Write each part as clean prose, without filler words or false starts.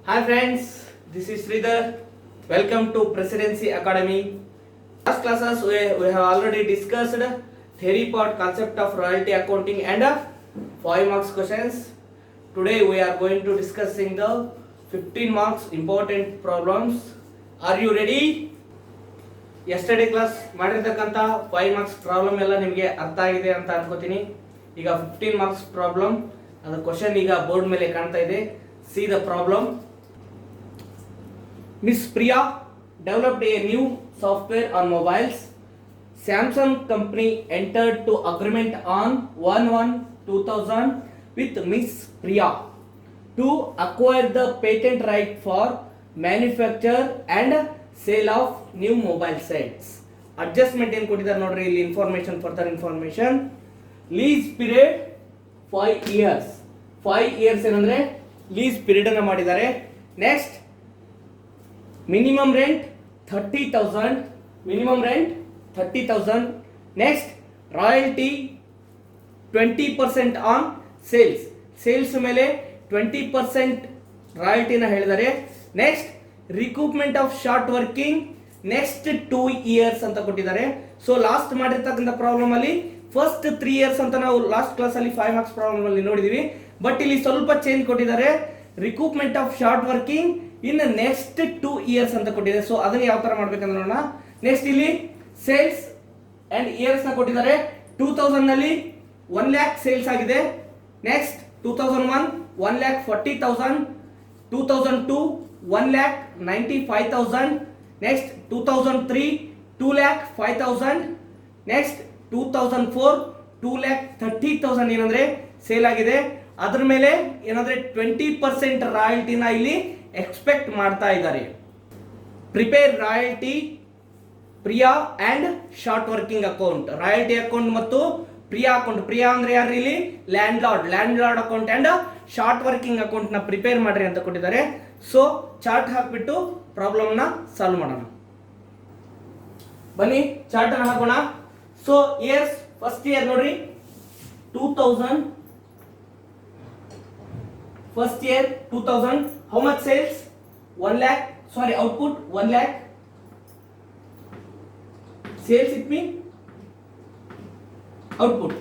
Hi friends, this is Sridhar. Welcome to Presidency Academy. Last classes we have already discussed theory part concept of royalty accounting and 5 marks questions. Today we are going to discussing the 15 marks important problems. Are you ready? Yesterday class ಮಾಡಿರತಕ್ಕಂತ 5 marks problem ಎಲ್ಲ ನಿಮಗೆ ಅರ್ಥ ಆಗಿದೆ ಅಂತ ಅನ್ಕೋತೀನಿ. ಈಗ 15 marks problem ಅದರ question ಈಗ board ಮೇಲೆ ಕಾಣ್ತಾ ಇದೆ. See the problem. Miss Priya developed a new software on mobiles. Samsung company entered to agreement on 1/1/2000 with Miss Priya to acquire the patent right for manufacture and sale of new mobile sets. Adjustment ಏನು ಕೊಟ್ಟಿದ್ದಾರೆ ನೋಡ್ರಿ ಇಲ್ಲಿ information further information. Lease period 5 years. 5 years ಏನಂದ್ರೆ lease period ಅನ್ನು ಮಾಡಿದ್ದಾರೆ. Next minimum rent 30,000. Minimum rent 30,000. Next royalty 20% on sales. Sales ಮೇಲೆ 20% ರಾಯಲ್ಟಿನ ಹೇಳಿದ್ದಾರೆ. Next recoupment of short working next 2 years ಅಂತ ಕೊಟ್ಟಿದ್ದಾರೆ. ಸೊ ಲಾಸ್ಟ್ ಮಾಡಿರ್ತಕ್ಕಂಥ ಪ್ರಾಬ್ಲಮ್ ಅಲ್ಲಿ ಫಸ್ಟ್ 3 years ಅಂತ ನಾವು ಲಾಸ್ಟ್ ಕ್ಲಾಸ್ ಅಲ್ಲಿ 5 marks ಪ್ರಾಬ್ಲಮ್ ಅಲ್ಲಿ ನೋಡಿದೀವಿ. ಬಟ್ ಇಲ್ಲಿ ಸ್ವಲ್ಪ ಚೇಂಜ್ ಕೊಟ್ಟಿದ್ದಾರೆ. Recoupment of short working in next 2 years ಅಂತ ಕೊಟ್ಟಿದ್ದಾರೆ. ಸೊ ಅದನ್ನ ಯಾವ ತರ ಮಾಡ್ಬೇಕಂದ್ರೆ ನೋಡೋಣ. ನೆಕ್ಸ್ಟ್ ಇಲ್ಲಿ ಸೇಲ್ಸ್ ಅಂಡ್ ಇಯರ್ಸ್ ನ ಕೊಟ್ಟಿದ್ದಾರೆ. 2000 ನಲ್ಲಿ 1 lakh ಸೇಲ್ಸ್ ಆಗಿದೆ. ನೆಕ್ಸ್ಟ್ 2001 1,40,000. 2002 1,95,000. ನೆಕ್ಸ್ಟ್ 2003 2,05,000. ನೆಕ್ಸ್ಟ್ 2004 2,30,000 ಏನಂದ್ರೆ ಸೇಲ್ ಆಗಿದೆ. ಅದ್ರ ಮೇಲೆ ಏನಂದ್ರೆ 20% ರಾಯಲ್ಟಿನ ಇಲ್ಲಿ ಎಕ್ಸ್ಪೆಕ್ಟ್ ಮಾಡ್ತಾ ಇದ್ದಾರೆ. Prepare royalty Priya and short working account. Royalty account ಮತ್ತು ಪ್ರಿಯಾ ಅಕೌಂಟ್. ಪ್ರಿಯಾ ಅಂದ್ರೆ ಯಾರು ಇಲ್ಲಿ land lord account and short working account ನ ಪ್ರಿಪೇರ್ ಮಾಡ್ರಿ ಅಂತ ಕೊಟ್ಟಿದ್ದಾರೆ. ಸೊ ಚಾರ್ಟ್ ಹಾಕ್ಬಿಟ್ಟು ಪ್ರಾಬ್ಲಮ್ ನ ಸಾಲ್ವ್ ಮಾಡೋಣ. ಬನ್ನಿ ಚಾರ್ಟ್ ಅನ್ನ ಹಾಕೋಣ. ಸೊ ಇಯರ್ಸ್ ಫಸ್ಟ್ ಇಯರ್ ನೋಡ್ರಿ 2000. First year 2000. How much sales? 1 lakh. Sorry, output 1 lakh. Sales it mean output.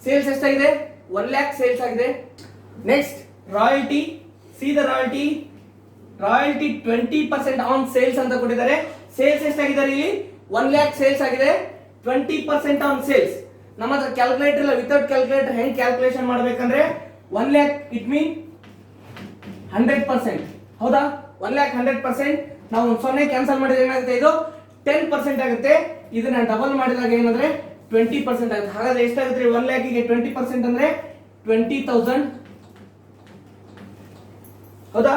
Sales ಎಷ್ಟಾಗಿದೆ? 1 lakh sales ಆಗಿದೆ. Next royalty. See the royalty. Royalty 20% on sales ಅಂತ ಕೊಟ್ಟಿದ್ದಾರೆ. Sales ಎಷ್ಟಾಗಿದೆ ಇಲ್ಲಿ? 1 lakh sales ಆಗಿದೆ. 20% on sales. ನಮ್ಮ ಹತ್ರ ಕ್ಯಾಲ್ಕುಲೇಟರ್ ಇಲ್ಲ. ವಿತೌಟ್ ಕ್ಯಾಲ್ಕುಲೇಟರ್ ಹೆಂಗ್ ಕ್ಯಾಲ್ಕುಲೇಷನ್ ಮಾಡ್ಬೇಕಂದ್ರೆ 1 lakh ಇಟ್ ಮೀನ್ 100%. ಹೌದಾ? 1 lakh 100%. ನಾವು 0 ಕ್ಯಾನ್ಸಲ್ ಮಾಡಿದ್ರೆ ಏನಾಗುತ್ತೆ? ಇದು 10% ಆಗುತ್ತೆ. ಇದನ್ನ ಡಬಲ್ ಮಾಡಿದಾಗ ಏನಂದ್ರೆ 20% ಆಗುತ್ತೆ. ಹಾಗಾದ್ರೆ ಎಷ್ಟಾಗುತ್ತೆ? 1 lakh ಗೆ 20% ಅಂದ್ರೆ 20,000. ಹೌದಾ?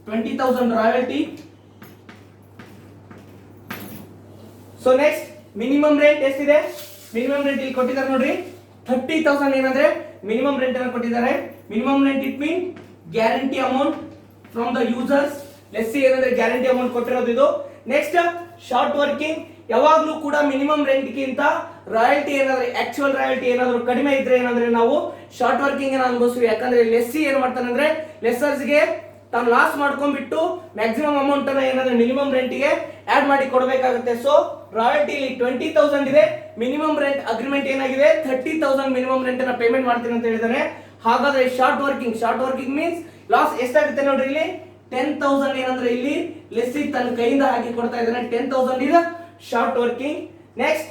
20,000 royalty. So next minimum rate ಎಷ್ಟಿದೆ? ಮಿನಿಮಮ್ ರೇಟ್ ಇಲ್ಲಿ ಕೊಟ್ಟಿದ್ದಾರೆ ನೋಡ್ರಿ 30,000 ಏನಂದ್ರೆ ಮಿನಿಮಮ್ ರೆಂಟ್ ಅನ್ನು ಕೊಟ್ಟಿದ್ದಾರೆ. Minimum rent it mean guarantee amount from the users. Less ಏನಂದ್ರೆ ಗ್ಯಾರಂಟಿ ಅಮೌಂಟ್ ಕೊಟ್ಟಿರೋದು ಇದು. Next short working. ಯಾವಾಗಲೂ ಕೂಡ ಮಿನಿಮಮ್ ರೆಂಟ್ ಗಿಂತ ರಾಯಲ್ಟಿ ಏನಾದ್ರೆ ಆಕ್ಚುಯಲ್ ರಾಯಲ್ಟಿ ಏನಾದ್ರು ಕಡಿಮೆ ಇದ್ರೆ ಏನಂದ್ರೆ ನಾವು ಶಾರ್ಟ್ ವರ್ಕಿಂಗ್ ಅನುಭವಿಸ್ತೀವಿ. ಯಾಕಂದ್ರೆ ಲೆಸ್ಸಿ ಏನ್ ಮಾಡ್ತಾನೆ ಅಂದ್ರೆ ಲೆಸ್ಸರ್ಸ್ ಗೆ ತಾನು ಲಾಸ್ ಮಾಡ್ಕೊಂಡ್ಬಿಟ್ಟು ಮ್ಯಾಕ್ಸಿಮಮ್ ಅಮೌಂಟ್ ಅನ್ನ ಏನಾದ್ರೆ ಮಿನಿಮಮ್ ರೆಂಟ್ ಗೆ ಆಡ್ ಮಾಡಿ ಕೊಡಬೇಕಾಗುತ್ತೆ. ಸೊ ರಾಯಲ್ಟಿ ಇಲ್ಲಿ 20,000 ಇದೆ. ಮಿನಿಮಮ್ ರೆಂಟ್ ಅಗ್ರಿಮೆಂಟ್ ಏನಾಗಿದೆ? 30,000 ಮಿನಿಮಮ್ ರೆಂಟ್ ಅನ್ನ ಪೇಮೆಂಟ್ ಮಾಡ್ತೀನಿ ಅಂತ ಹೇಳಿದಾನೆ. ಹಾಗಾದ್ರೆ ಶಾರ್ಟ್ ವರ್ಕಿಂಗ್ ಮೀನ್ಸ್ ಲಾಸ್ ಎಷ್ಟಾಗುತ್ತೆ ನೋಡ್ರಿ ಇಲ್ಲಿ 10,000 ಏನಂದ್ರೆ ಇಲ್ಲಿ ಲೆಸ್ಸಿ ತನ್ನ ಕೈಯಿಂದ ಹಾಕಿ ಕೊಡ್ತಾ ಇದ್ದಾನೆ. 10,000 ಇದೆ ಶಾರ್ಟ್ ವರ್ಕಿಂಗ್. ನೆಕ್ಸ್ಟ್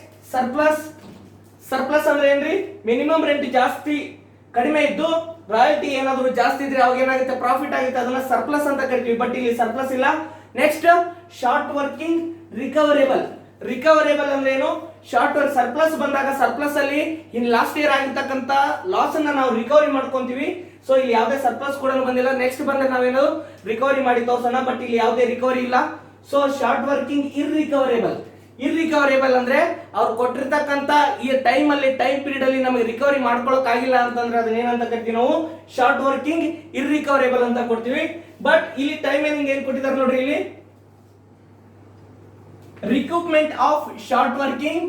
ಸರ್ಪ್ಲಸ್ ಅಂದ್ರೆ ಏನ್ರಿ? ಮಿನಿಮಮ್ ರೆಂಟ್ ಜಾಸ್ತಿ ಕಡಿಮೆ ಇದ್ದು ರಾಯಲ್ಟಿ ಏನಾದ್ರು ಜಾಸ್ತಿ ಇದ್ರೆ ಅವಾಗ ಏನಾಗುತ್ತೆ? ಪ್ರಾಫಿಟ್ ಆಗುತ್ತೆ. ಅದನ್ನ ಸರ್ಪ್ಲಸ್ ಅಂತ ಕರಿತೀವಿ. ಬಟ್ ಇಲ್ಲಿ ಸರ್ಪ್ಲಸ್ ಇಲ್ಲ. ನೆಕ್ಸ್ಟ್ ಶಾರ್ಟ್ ವರ್ಕಿಂಗ್ ರಿಕವರೇಬಲ್ ಅಂದ್ರೆ ಏನು? ಶಾರ್ಟ್ ವರ್ಕ್ ಸರ್ಪ್ಲಸ್ ಬಂದಾಗ ಸರ್ಪ್ಲಸ್ ಅಲ್ಲಿ ಇನ್ ಲಾಸ್ಟ್ ಇಯರ್ ಆಗಿರ್ತಕ್ಕಂತ ಲಾಸ್ ಅನ್ನ ನಾವು ರಿಕವರಿ ಮಾಡ್ಕೊಂತೀವಿ. ಸೊ ಇಲ್ಲಿ ಯಾವುದೇ ಸರ್ಪ್ಲಸ್ ಕೂಡ ಬಂದಿಲ್ಲ. ನೆಕ್ಸ್ಟ್ ಬಂದಾಗ ನಾವೇನು ರಿಕವರಿ ಮಾಡಿ ತೋರ್ಸೋಣ. ಬಟ್ ಇಲ್ಲಿ ಯಾವುದೇ ರಿಕವರಿ ಇಲ್ಲ. ಸೊ ಶಾರ್ಟ್ ವರ್ಕಿಂಗ್ ಇರ್ರಿಕವರೇಬಲ್ ಅಂದ್ರೆ ಅವ್ರು ಕೊಟ್ಟಿರ್ತಕ್ಕಂತ ಈ ಟೈಮ್ ಪೀರಿಯಡ್ ಅಲ್ಲಿ ನಮಗೆ ರಿಕವರಿ ಮಾಡ್ಕೊಳಕ್ ಆಗಿಲ್ಲ ಅಂತಂದ್ರೆ ಅದನ್ನ ಏನಂತ ಕರಿತೀವಿ ನಾವು? ಶಾರ್ಟ್ ವರ್ಕಿಂಗ್ ಇರ್ರಿಕವರೇಬಲ್ ಅಂತ ಕೊಡ್ತೀವಿ. ಬಟ್ ಇಲ್ಲಿ ಟೈಮಿಂಗ್ ಏನ್ ಕೊಟ್ಟಿದ್ದಾರೆ ನೋಡ್ರಿ ಇಲ್ಲಿ recoupment of short working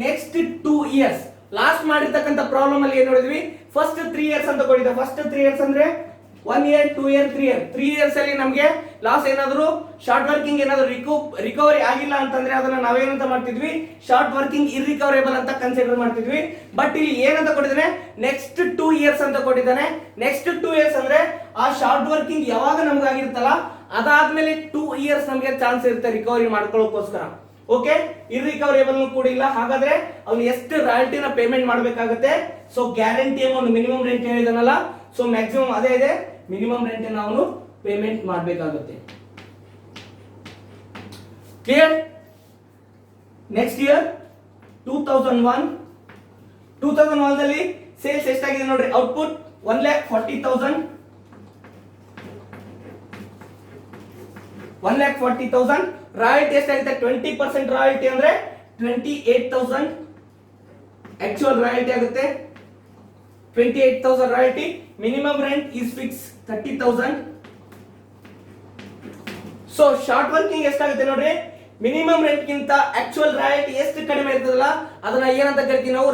next 2 years. Last ಮಾಡಿರ್ತಕ್ಕಂಥ ಪ್ರಾಬ್ಲಮ್ ಅಲ್ಲಿ ಏನ್ ನೋಡಿದ್ವಿ? ಫಸ್ಟ್ 3 years ಅಂತ ಕೊಟ್ಟಿದ್ದೆ. ಫಸ್ಟ್ 3 years ಅಂದ್ರೆ 1 ಇಯರ್ 2 ಇಯರ್ 3 ಇಯರ್ 3 ಇಯರ್ಸ್ ಅಲ್ಲಿ ನಮಗೆ ಲಾಸ್ ಏನಾದ್ರು ಶಾರ್ಟ್ ವರ್ಕಿಂಗ್ ಏನಾದ್ರು ರಿಕವರಿ ಆಗಿಲ್ಲ ಅಂತಂದ್ರೆ ಅದನ್ನ ನಾವೇನಂತ ಮಾಡ್ತಿದ್ವಿ, ಶಾರ್ಟ್ ವರ್ಕಿಂಗ್ ಇರ್ರಿಕವರೇಬಲ್ ಅಂತ ಕನ್ಸಿಡರ್ ಮಾಡ್ತಿದ್ವಿ. ಬಟ್ ಇಲ್ಲಿ ಏನಂತ ಕೊಟ್ಟಿದ್ದಾನೆ, ನೆಕ್ಸ್ಟ್ 2 ಇಯರ್ಸ್ ಅಂತ ಕೊಟ್ಟಿದ್ದಾನೆ. ನೆಕ್ಸ್ಟ್ 2 ಇಯರ್ಸ್ ಅಂದ್ರೆ ಆ ಶಾರ್ಟ್ ವರ್ಕಿಂಗ್ ಯಾವಾಗ ನಮ್ಗೆ ಆಗಿರ್ತಲ್ಲ ಅದಾದ್ಮೇಲೆ 2 ಇಯರ್ಸ್ ನಮಗೆ ಚಾನ್ಸ್ ಇರುತ್ತೆ ರಿಕವರಿ ಮಾಡ್ಕೊಳ್ಳೋಕೋಸ್ಕರ. ಓಕೆ, ಇರ್ರಿಕವರೇಬಲ್ ಕೂಡ ಇಲ್ಲ. ಹಾಗಾದ್ರೆ ಅವ್ನು ಎಷ್ಟು ರಾಯಲ್ಟಿನ ಪೇಮೆಂಟ್ ಮಾಡಬೇಕಾಗುತ್ತೆ? So guarantee amount minimum rent ಹೇಳಿದಾನಲ್ಲ, ಸೊ ಮ್ಯಾಕ್ಸಿಮಮ್ ಅದೇ ಇದೆ, ಮಿನಿಮಮ್ ರೆಂಟ್ ಅವನು ಪೇಮೆಂಟ್ ಮಾಡಬೇಕಾಗುತ್ತೆ. ಕ್ಲಿಯರ್? ನೆಕ್ಸ್ಟ್ ಇಯರ್ 2001 ದಲ್ಲಿ ಸೇಲ್ಸ್ ಎಷ್ಟಾಗಿದೆ ನೋಡ್ರಿ, ಔಟ್ಪುಟ್ 1,40,000. 1,40,000. ರಾಯಲ್ಟಿ ಎಷ್ಟಾಗುತ್ತೆ? 20% ರಾಯಲ್ಟಿ ಅಂದ್ರೆ 28,000 ಆಕ್ಚುಯಲ್ ರಾಯಲ್ಟಿ ಆಗುತ್ತೆ. 28,000 royalty. Minimum rent is fix 30,000. So short working ಎಷ್ಟಾಗುತ್ತೆ ನೋಡ್ರಿ, ಮಿನಿಮಮ್ ರೆಂಟ್ ಗಿಂತ ಆಕ್ಚುಯಲ್ ರಾಯಲ್ಟಿ ಎಷ್ಟು ಕಡಿಮೆ ಇರ್ತದಲ್ಲ ಅದನ್ನ ಏನಂತ ಕರಿತೀವಿ ನಾವು,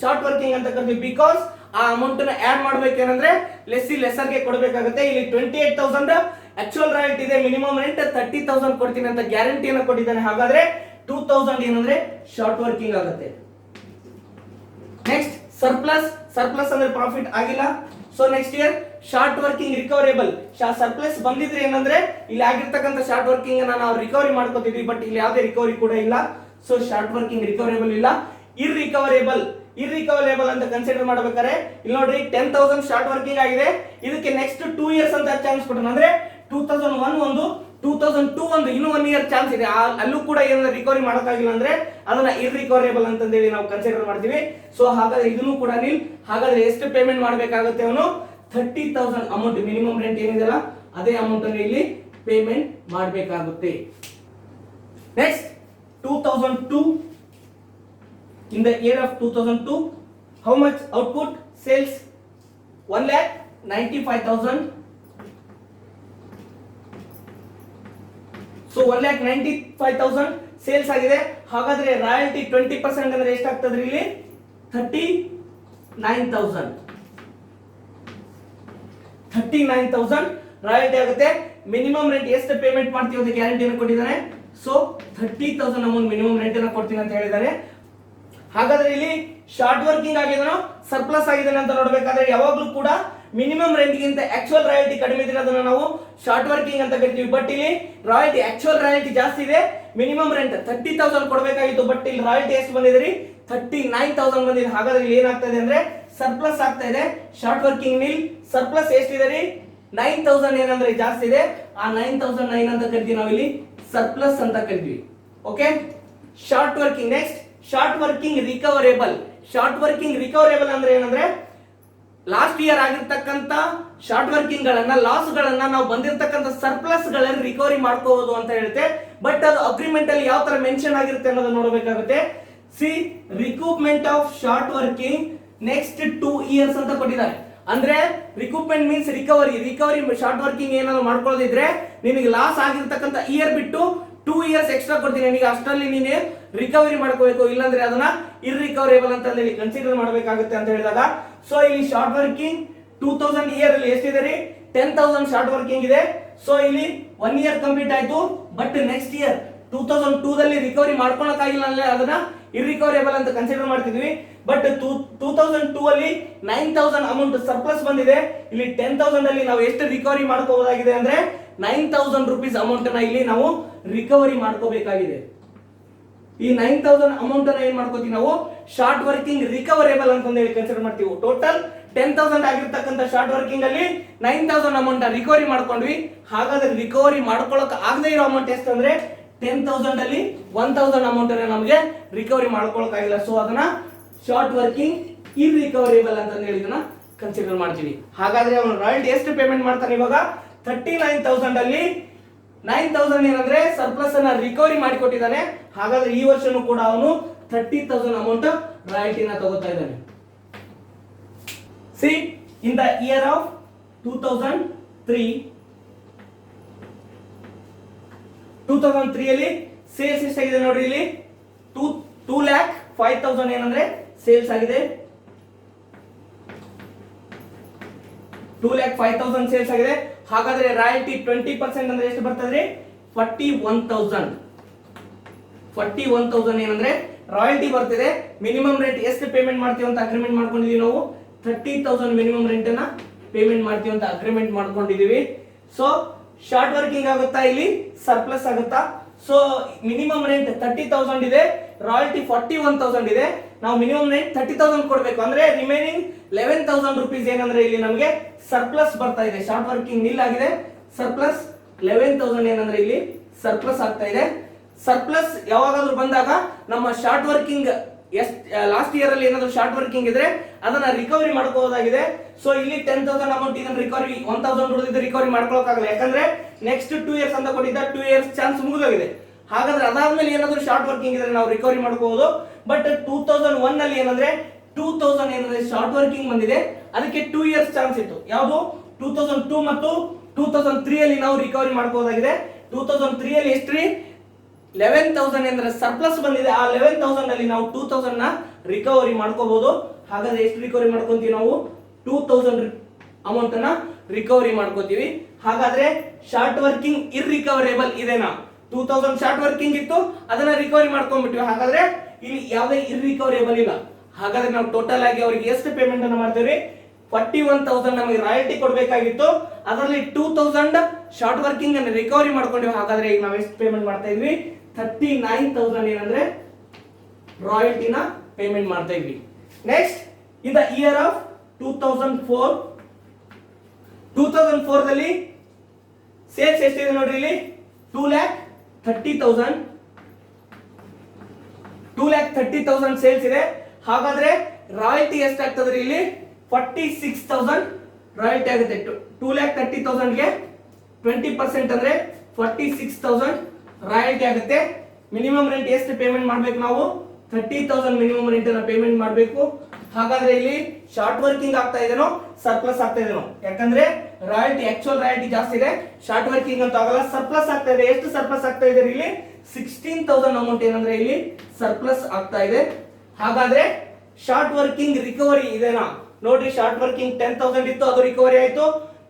ಶಾರ್ಟ್ ವರ್ಕಿಂಗ್ ಅಂತ ಕರಿತೀವಿ. ಬಿಕಾಸ್ ಆ ಅಮೌಂಟ್ ನ ಆಡ್ ಮಾಡ್ಬೇಕೇನಂದ್ರೆ ಲೆಸ್ಸರ್ಗೆ ಕೊಡಬೇಕಾಗುತ್ತೆ. ಇಲ್ಲಿ 28,000 ಆಕ್ಚುಯಲ್ ರಾಯಲ್ಟಿ ಇದೆ, ಮಿನಿಮಮ್ ರೆಂಟ್ 30,000 ಕೊಡ್ತೀನಿ ಅಂತ ಗ್ಯಾರಂಟಿಯನ್ನು ಕೊಟ್ಟಿದ್ದಾನೆ. ಹಾಗಾದ್ರೆ 2,000 ಏನಂದ್ರೆ ಶಾರ್ಟ್ ವರ್ಕಿಂಗ್ ಆಗುತ್ತೆ. ನೆಕ್ಸ್ಟ್ ಸರ್ಪ್ಲಸ್ ಅಂದ್ರೆ ಪ್ರಾಫಿಟ್ ಆಗಿಲ್ಲ. So next year short working recoverable. Surplus ಬಂದಿದ್ರೆ ಏನಂದ್ರೆ ಇಲ್ಲಿ ಆಗಿರ್ತಕ್ಕಂಥ ಶಾರ್ಟ್ ವರ್ಕಿಂಗ್ ನಾವು ರಿಕವರಿ ಮಾಡ್ಕೋತಿದ್ವಿ, ಬಟ್ ಇಲ್ಲಿ ಯಾವುದೇ ರಿಕವರಿ ಕೂಡ ಇಲ್ಲ. ಸೊ ಶಾರ್ಟ್ ವರ್ಕಿಂಗ್ ರಿಕವರೇಬಲ್ ಇಲ್ಲ. ಇರ್ರಿಕವರೇಬಲ್ ಅಂತ ಕನ್ಸಿಡರ್ ಮಾಡಬೇಕಾದ್ರೆ ಇಲ್ಲಿ ನೋಡ್ರಿ 10,000 ಶಾರ್ಟ್ ವರ್ಕಿಂಗ್ ಆಗಿದೆ. ಇದಕ್ಕೆ ನೆಕ್ಸ್ಟ್ 2 ಇಯರ್ಸ್ ಅಂತ ಚಾನ್ಸ್ ಕೊಟ್ಟನು. ಅಂದ್ರೆ 2001 ಒಂದು, 2002 ಒಂದು, ಇನ್ನೂ 1 ಇಯರ್ ಚಾನ್ಸ್ ಇದೆ. ಅಲ್ಲೂ ಕೂಡ ಏನಾದ್ರು ರಿಕವರಿ ಮಾಡೋಕ್ಕಾಗಿಲ್ಲ ಅಂದ್ರೆ ಅದನ್ನ ಇರ್ರಿಕವರೇಬಲ್ ಅಂತಂದೇಳಿ ನಾವು ಕನ್ಸಿಡರ್ ಮಾಡ್ತೀವಿ. ಸೊ ಹಾಗಾದ್ರೆ ಇದನ್ನು ಕೂಡ ನಿಲ್. ಹಾಗಾದ್ರೆ ಎಷ್ಟು ಪೇಮೆಂಟ್ ಮಾಡಬೇಕಾಗುತ್ತೆ ಅವನು? 30,000 ಅಮೌಂಟ್ ಮಿನಿಮಮ್ ರೆಂಟ್ ಏನಿದೆಯಲ್ಲ ಅದೇ ಅಮೌಂಟ್ ಅನ್ನು ಇಲ್ಲಿ ಪೇಮೆಂಟ್ ಮಾಡಬೇಕಾಗುತ್ತೆ. Next 2002. In the year of 2002, how much output? Sales 1,95,000. So 1,95,000 sales ಆಗಿದೆ. ಹಾಗಾದ್ರೆ ರಾಯಲ್ಟಿ 20% ಅಂದ್ರೆ ಎಷ್ಟಾಗ್ತದ್ರಿ ಇಲ್ಲಿ? 39,000 ರಾಯಲ್ಟಿ ಆಗುತ್ತೆ. ಮಿನಿಮಮ್ ರೆಂಟ್ ಎಷ್ಟು ಪೇಮೆಂಟ್ ಮಾಡ್ತೀವಿ ಅಂತ ಗ್ಯಾರಂಟಿಯನ್ನು ಕೊಟ್ಟಿದ್ದಾನೆ. ಸೊ 30,000 ಅಮೌಂಟ್ ಮಿನಿಮಮ್ ರೆಂಟ್ ಅನ್ನು ಕೊಡ್ತೀನಿ ಅಂತ ಹೇಳಿದ್ದಾನೆ. ಹಾಗಾದ್ರೆ ಇಲ್ಲಿ ಶಾರ್ಟ್ ವರ್ಕಿಂಗ್ ಆಗಿದನೋ ಸರ್ಪ್ಲಸ್ ಆಗಿದಾನೆ ಅಂತ ನೋಡ್ಬೇಕಾದ್ರೆ ಯಾವಾಗ್ಲೂ ಕೂಡ ಮಿನಿಮಮ್ ರೆಂಟ್ ಗಿಂತ ಆಕ್ಚುಯಲ್ ರಾಯಲ್ಟಿ ಕಡಿಮೆ ಇದೆ, ಅದನ್ನ ನಾವು ಶಾರ್ಟ್ ವರ್ಕಿಂಗ್ ಅಂತ ಕರಿತೀವಿ. ಬಟ್ ಇಲ್ಲಿ ರಾಯಲ್ಟಿ ಆಕ್ಚುಯಲ್ ರಾಯಲ್ಟಿ ಜಾಸ್ತಿ ಇದೆ, ಮಿನಿಮಮ್ ರೆಂಟ್ 30,000 ಕೊಡಬೇಕಾಗಿತ್ತು. ಬಟ್ ಇಲ್ಲಿ ರಾಯಲ್ಟಿ ಎಷ್ಟು ಬಂದಿದೆ? 39,000 ಬಂದಿದೆ. ಹಾಗಾದ್ರೆ ಇಲ್ಲಿ ಏನಾಗ್ತದೆ ಅಂದ್ರೆ ಸರ್ಪ್ಲಸ್ ಆಗ್ತಾ ಇದೆ. ಶಾರ್ಟ್ ವರ್ಕಿಂಗ್ ನಿಲ್. ಸರ್ಪ್ಲಸ್ ಎಷ್ಟಿದೆ ರೀ? 9,000 ಏನಂದ್ರೆ ಜಾಸ್ತಿ ಇದೆ. ಆ 9,009 ಅಂತ ಕರಿತೀವಿ ನಾವು ಇಲ್ಲಿ ಸರ್ಪ್ಲಸ್ ಅಂತ ಕರಿತೀವಿ. Okay, short working. Next short working recoverable. Short working recoverable ಅಂದ್ರೆ ಏನಂದ್ರೆ ಲಾಸ್ಟ್ ಇಯರ್ ಆಗಿರ್ತಕ್ಕಂಥ ಶಾರ್ಟ್ ವರ್ಕಿಂಗ್ ಗಳನ್ನ, ಲಾಸ್ ಗಳನ್ನ ನಾವು ಬಂದಿರತಕ್ಕಂಥ ಸರ್ಪ್ಲಸ್ ಗಳನ್ನ ರಿಕವರಿ ಮಾಡ್ಕೋಬಹುದು ಅಂತ ಹೇಳುತ್ತೆ. ಬಟ್ ಅದು ಅಗ್ರಿಮೆಂಟ್ ಅಲ್ಲಿ ಯಾವ ತರ ಮೆನ್ಷನ್ ಆಗಿರುತ್ತೆ ಅನ್ನೋದನ್ನ ನೋಡಬೇಕಾಗುತ್ತೆ. See recoupment of short working next 2 years ಅಂತ ಕೊಟ್ಟಿದ್ದಾರೆ. ಅಂದ್ರೆ recoupment means recovery short working ಏನಾದ್ರು ಮಾಡ್ಕೊಳ್ಳೋದಿದ್ರೆ ನಿನಗೆ ಲಾಸ್ ಆಗಿರ್ತಕ್ಕಂಥ ಇಯರ್ ಬಿಟ್ಟು 2 ಇಯರ್ಸ್ ಎಕ್ಸ್ಟ್ರಾ ಕೊಡ್ತೀನಿ, ನಿನಗೆ ಅಷ್ಟರಲ್ಲಿ ನೀನು ರಿಕವರಿ ಮಾಡ್ಕೋಬೇಕು, ಇಲ್ಲಾಂದ್ರೆ ಅದನ್ನ ಇರ್ರಿಕವರೇಬಲ್ ಅಂತ ಹೇಳಿ ಕನ್ಸಿಡರ್ ಮಾಡಬೇಕಾಗುತ್ತೆ ಅಂತ ಹೇಳಿದಾಗ. ಸೊ ಇಲ್ಲಿ ಶಾರ್ಟ್ ವರ್ಕಿಂಗ್ 2000 ಇಯರ್ ಅಲ್ಲಿ ಎಷ್ಟಿದೆ ರೀ? 10,000 ಶಾರ್ಟ್ ವರ್ಕಿಂಗ್ ಇದೆ. ಸೊ ಇಲ್ಲಿ 1 ಇಯರ್ ಕಂಪ್ಲೀಟ್ ಆಯ್ತು. ಬಟ್ ನೆಕ್ಸ್ಟ್ ಇಯರ್ 2002 ದಲ್ಲಿ ರಿಕವರಿ ಮಾಡ್ಕೊಳಕ್ಕಾಗಿಲ್ಲ ಅಂದ್ರೆ ಅದನ್ನ ಇರ್ರಿಕವರೇಬಲ್ ಅಂತ ಕನ್ಸಿಡರ್ ಮಾಡ್ತಿದ್ವಿ. ಬಟ್ 2002 ಅಲ್ಲಿ 9,000 ಅಮೌಂಟ್ ಸರ್ಪ್ಲಸ್ ಬಂದಿದೆ. ಇಲ್ಲಿ 10,000 ಅಲ್ಲಿ ನಾವು ಎಷ್ಟು ರಿಕವರಿ ಮಾಡ್ಕೋಬಹುದಾಗಿದೆ ಅಂದ್ರೆ 9,000 ರೂಪೀಸ್ ಅಮೌಂಟ್ ಅನ್ನ ಇಲ್ಲಿ ನಾವು ರಿಕವರಿ ಮಾಡ್ಕೋಬೇಕಾಗಿದೆ. ಈ 9,000 ಅಮೌಂಟ್ ಅನ್ನ ಏನ್ ಮಾಡ್ಕೋತೀವಿ ನಾವು? ಶಾರ್ಟ್ ವರ್ಕಿಂಗ್ ರಿಕವರೇಬಲ್ ಅಂತ ಹೇಳಿ ಕನ್ಸಿಡರ್ ಮಾಡ್ತೀವಿ. ಟೋಟಲ್ 10,000 ಆಗಿರ್ತಕ್ಕಂಥ ಶಾರ್ಟ್ ವರ್ಕಿಂಗ್ ಅಲ್ಲಿ 9,000 ಅಮೌಂಟ್ ರಿಕವರಿ ಮಾಡ್ಕೊಂಡ್ವಿ. ಹಾಗಾದ್ರೆ ರಿಕವರಿ ಮಾಡ್ಕೊಳ್ಳೋಕೆ ಆಗದೆ ಇರೋ ಅಮೌಂಟ್ ಎಷ್ಟು ಅಂದ್ರೆ 10,000 ಅಲ್ಲಿ 1,000 ಅಮೌಂಟ್ ಅನ್ನ ನಮಗೆ ರಿಕವರಿ ಮಾಡ್ಕೊಳ್ಳೋಕಾಗಿಲ್ಲ. ಸೊ ಅದನ್ನ ಶಾರ್ಟ್ ವರ್ಕಿಂಗ್ ಇರ್ರಿಕವರೇಬಲ್ ಅಂತ ಹೇಳಿ ಇದನ್ನ ಕನ್ಸಿಡರ್ ಮಾಡ್ತೀವಿ. ಹಾಗಾದ್ರೆ ಅವನು ರಾಯಲ್ಟಿ ಎಷ್ಟು ಪೇಮೆಂಟ್ ಮಾಡ್ತಾನೆ ಇವಾಗ? 39,000 ಅಲ್ಲಿ 9,000 ಏನಂದ್ರೆ ಸರ್ಪ್ಲಸ್ ಅನ್ನ ರಿಕವರಿ ಮಾಡಿಕೊಟ್ಟಿದ್ದಾನೆ. ಹಾಗಾದ್ರೆ ಈ ವರ್ಷನೂ ಕೂಡ ಅವನು 30,000 ಅಮೌಂಟ್ ರಾಯಲ್ಟಿನ ತಗೋತಾ ಇದ್ದಾನೆ. C in the year of 2003 ಅಲ್ಲಿ ಸೇಲ್ಸ್ ಎಷ್ಟಾಗಿದೆ ನೋಡ್ರಿ, ಇಲ್ಲಿ 2,05,000 ಏನಂದ್ರೆ ಸೇಲ್ಸ್ ಆಗಿದೆ. 2,05,000 ಸೇಲ್ಸ್ ಆಗಿದೆ. ಹಾಗಾದ್ರೆ ರಾಯಲ್ಟಿ 20% ಅಂದ್ರೆ ಎಷ್ಟು ಬರ್ತದೆ? 41,000 ಏನಂದ್ರೆ ರಾಯಲ್ಟಿ ಬರ್ತಿದೆ. ಮಿನಿಮಮ್ ರೇಟ್ ಎಷ್ಟು ಪೇಮೆಂಟ್ ಮಾಡ್ತೀವಿ ಅಂತ ಅಗ್ರಿಮೆಂಟ್ ಮಾಡ್ಕೊಂಡಿದೀವಿ ನಾವು. 30,000 ಮಿನಿಮಮ್ ರೆಂಟ್ ಅನ್ನ ಪೇಮೆಂಟ್ ಮಾಡ್ತೀವಿ ಅಂತ ಅಗ್ರಿಮೆಂಟ್ ಮಾಡ್ಕೊಂಡಿದೀವಿ. ಸೊ ಶಾರ್ಟ್ ವರ್ಕಿಂಗ್ ಆಗುತ್ತಾ, ಇಲ್ಲಿ ಸರ್ಪ್ಲಸ್ ಆಗುತ್ತಾ? ಸೊ ಮಿನಿಮಮ್ ರೆಂಟ್ 30,000 ಇದೆ, ರಾಯಲ್ಟಿ 41,000 ಇದೆ. ನಾವು ಮಿನಿಮಮ್ ರೆಂಟ್ 30,000 ಕೊಡಬೇಕು ಅಂದ್ರೆ ರಿಮೈನಿಂಗ್ 11,000 ರುಪೀಸ್ ಏನಂದ್ರೆ ಇಲ್ಲಿ ನಮಗೆ ಸರ್ಪ್ಲಸ್ ಬರ್ತಾ ಇದೆ. ಶಾರ್ಟ್ ವರ್ಕಿಂಗ್ ನಿಲ್ ಆಗಿದೆ, ಸರ್ಪ್ಲಸ್ 11,000 ಏನಂದ್ರೆ ಇಲ್ಲಿ ಸರ್ಪ್ಲಸ್ ಆಗ್ತಾ ಇದೆ. ಸರ್ಪ್ಲಸ್ ಯಾವಾಗಾದ್ರೂ ಬಂದಾಗ ನಮ್ಮ ಶಾರ್ಟ್ ವರ್ಕಿಂಗ್ ಲಾಸ್ಟ್ ಇಯರ್ ಅಲ್ಲಿ ಏನಾದ್ರು ಶಾರ್ಟ್ ವರ್ಕಿಂಗ್ ಇದ್ರೆ ಅದನ್ನ ರಿಕವರಿ ಮಾಡ್ಕೋಬಹುದಾಗಿದೆ. ಸೊ ಇಲ್ಲಿ 10,000 ಅಮೌಂಟ್ ಇದನ್ನ ರಿಕವರಿ 1,000 ಉಳಿದಿದ್ದು ರಿಕವರಿ ಮಾಡ್ಕೊಳ್ಳೋಕ್ಕಾಗಲ್ಲ, ಯಾಕಂದ್ರೆ ನೆಕ್ಸ್ಟ್ 2 ಇಯರ್ಸ್ ಅಂತ ಕೊಟ್ಟಿದ್ದ 2 ಇಯರ್ಸ್ ಚಾನ್ಸ್ ಮುಗಿದೋಗಿದೆ. ಹಾಗಾದ್ರೆ ಅದಾದ್ಮೇಲೆ ಏನಾದ್ರು ಶಾರ್ಟ್ ವರ್ಕಿಂಗ್ ಇದ್ರೆ ನಾವು ರಿಕವರಿ ಮಾಡ್ಕೋಬಹುದು. ಬಟ್ 2001 ಅಲ್ಲಿ ಏನಂದ್ರೆ 2000 ಏನಂದ್ರೆ ಶಾರ್ಟ್ ವರ್ಕಿಂಗ್ ಬಂದಿದೆ, ಅದಕ್ಕೆ 2 ಇಯರ್ಸ್ ಚಾನ್ಸ್ ಇತ್ತು. ಯಾವುದು 2002 ಮತ್ತು 2003 ಅಲ್ಲಿ ನಾವು ರಿಕವರಿ ಮಾಡ್ಕೋಬಹುದಾಗಿದೆ. 2003 ಅಲ್ಲಿ ಎಷ್ಟ್ರಿ 11,000 ಅಂದ್ರೆ ಸರ್ಪ್ಲಸ್ ಬಂದಿದೆ. ಆ 11,000 ಅಲ್ಲಿ ನಾವು 2,000 ನ ರಿಕವರಿ ಮಾಡ್ಕೋಬಹುದು. ಹಾಗಾದ್ರೆ ಎಷ್ಟು ರಿಕವರಿ ಮಾಡ್ಕೊಂತೀವಿ ನಾವು? 2,000 ಅಮೌಂಟ್ ಅನ್ನ ರಿಕವರಿ ಮಾಡ್ಕೋತೀವಿ. ಹಾಗಾದ್ರೆ ಶಾರ್ಟ್ ವರ್ಕಿಂಗ್ ಇರ್ರಿಕವರೇಬಲ್ ಇದೆನಾ? 2,000 ಶಾರ್ಟ್ ವರ್ಕಿಂಗ್ ಇತ್ತು, ಅದನ್ನ ರಿಕವರಿ ಮಾಡ್ಕೊಂಡ್ಬಿಟ್ವಿ. ಹಾಗಾದ್ರೆ ಇಲ್ಲಿ ಯಾವುದೇ ಇರ್ರಿಕವರೇಬಲ್ ಇಲ್ಲ. ಹಾಗಾದ್ರೆ ನಾವು ಟೋಟಲ್ ಆಗಿ ಅವರಿಗೆ ಎಷ್ಟು ಪೇಮೆಂಟ್ ಅನ್ನು ಮಾಡ್ತೀವಿ? 41,000 ನಮಗೆ ರಾಯಲ್ಟಿ ಕೊಡಬೇಕಾಗಿತ್ತು, ಅದರಲ್ಲಿ 2,000 ಶಾರ್ಟ್ ವರ್ಕಿಂಗ್ ಅನ್ನು ರಿಕವರಿ ಮಾಡ್ಕೊಂಡಿವಿ. ಹಾಗಾದ್ರೆ ಈಗ ನಾವು ಎಷ್ಟು ಪೇಮೆಂಟ್ ಮಾಡ್ತಾ ಇದ್ವಿ? 39,000 ಏನಂದ್ರೆ ರಾಯಲ್ಟಿನ ಪೇಮೆಂಟ್ ಮಾಡ್ತಾ ಇದ್ವಿ. Next in the year of 2004 ದಲ್ಲಿ ಸೇಲ್ಸ್ ಎಷ್ಟಿದೆ ನೋಡ್ರಿ, ಇಲ್ಲಿ 2,30,000 ಸೇಲ್ಸ್ ಇದೆ. ಹಾಗಾದ್ರೆ ರಾಯಲ್ಟಿ ಎಷ್ಟಾಗ್ತದ್ರಿ? ಇಲ್ಲಿ 46,000 ರಾಯಲ್ಟಿ ಆಗುತ್ತೆ. 2,30,000 ಗೆ 20% ಅಂದ್ರೆ 46,000 ರಾಯಲ್ಟಿ ಆಗುತ್ತೆ. ಮಿನಿಮಮ್ ರೆಂಟ್ ಎಷ್ಟು ಪೇಮೆಂಟ್ ಮಾಡ್ಬೇಕು ನಾವು? 30,000 ಮಿನಿಮಮ್ ರೆಂಟ್ ಅನ್ನ ಪೇಮೆಂಟ್ ಮಾಡಬೇಕು. ಹಾಗಾದ್ರೆ ಇಲ್ಲಿ ಶಾರ್ಟ್ ವರ್ಕಿಂಗ್ ಆಗ್ತಾ ಇದೆನೋ ಸರ್ಪ್ಲಸ್ ಆಗ್ತಾ ಇದೆನೋ? ಯಾಕಂದ್ರೆ ರಾಯಲ್ಟಿ ಆಕ್ಚುಯಲ್ ರಾಯಲ್ಟಿ ಜಾಸ್ತಿ ಇದೆ, ಶಾರ್ಟ್ ವರ್ಕಿಂಗ್ ಅಂತ ಆಗಲ್ಲ, ಸರ್ಪ್ಲಸ್ ಆಗ್ತಾ ಇದೆ. ಎಷ್ಟು ಸರ್ಪ್ಲಸ್ ಆಗ್ತಾ ಇದೆ? ಇಲ್ಲಿ 16,000 ಅಮೌಂಟ್ ಏನಂದ್ರೆ ಇಲ್ಲಿ ಸರ್ಪ್ಲಸ್ ಆಗ್ತಾ ಇದೆ. ಹಾಗಾದ್ರೆ ಶಾರ್ಟ್ ವರ್ಕಿಂಗ್ ರಿಕವರಿ ಇದೆನಾ ನೋಡ್ರಿ. ಶಾರ್ಟ್ ವರ್ಕಿಂಗ್ 10,000 ಇತ್ತು, ಅದು ರಿಕವರಿ ಆಯ್ತು.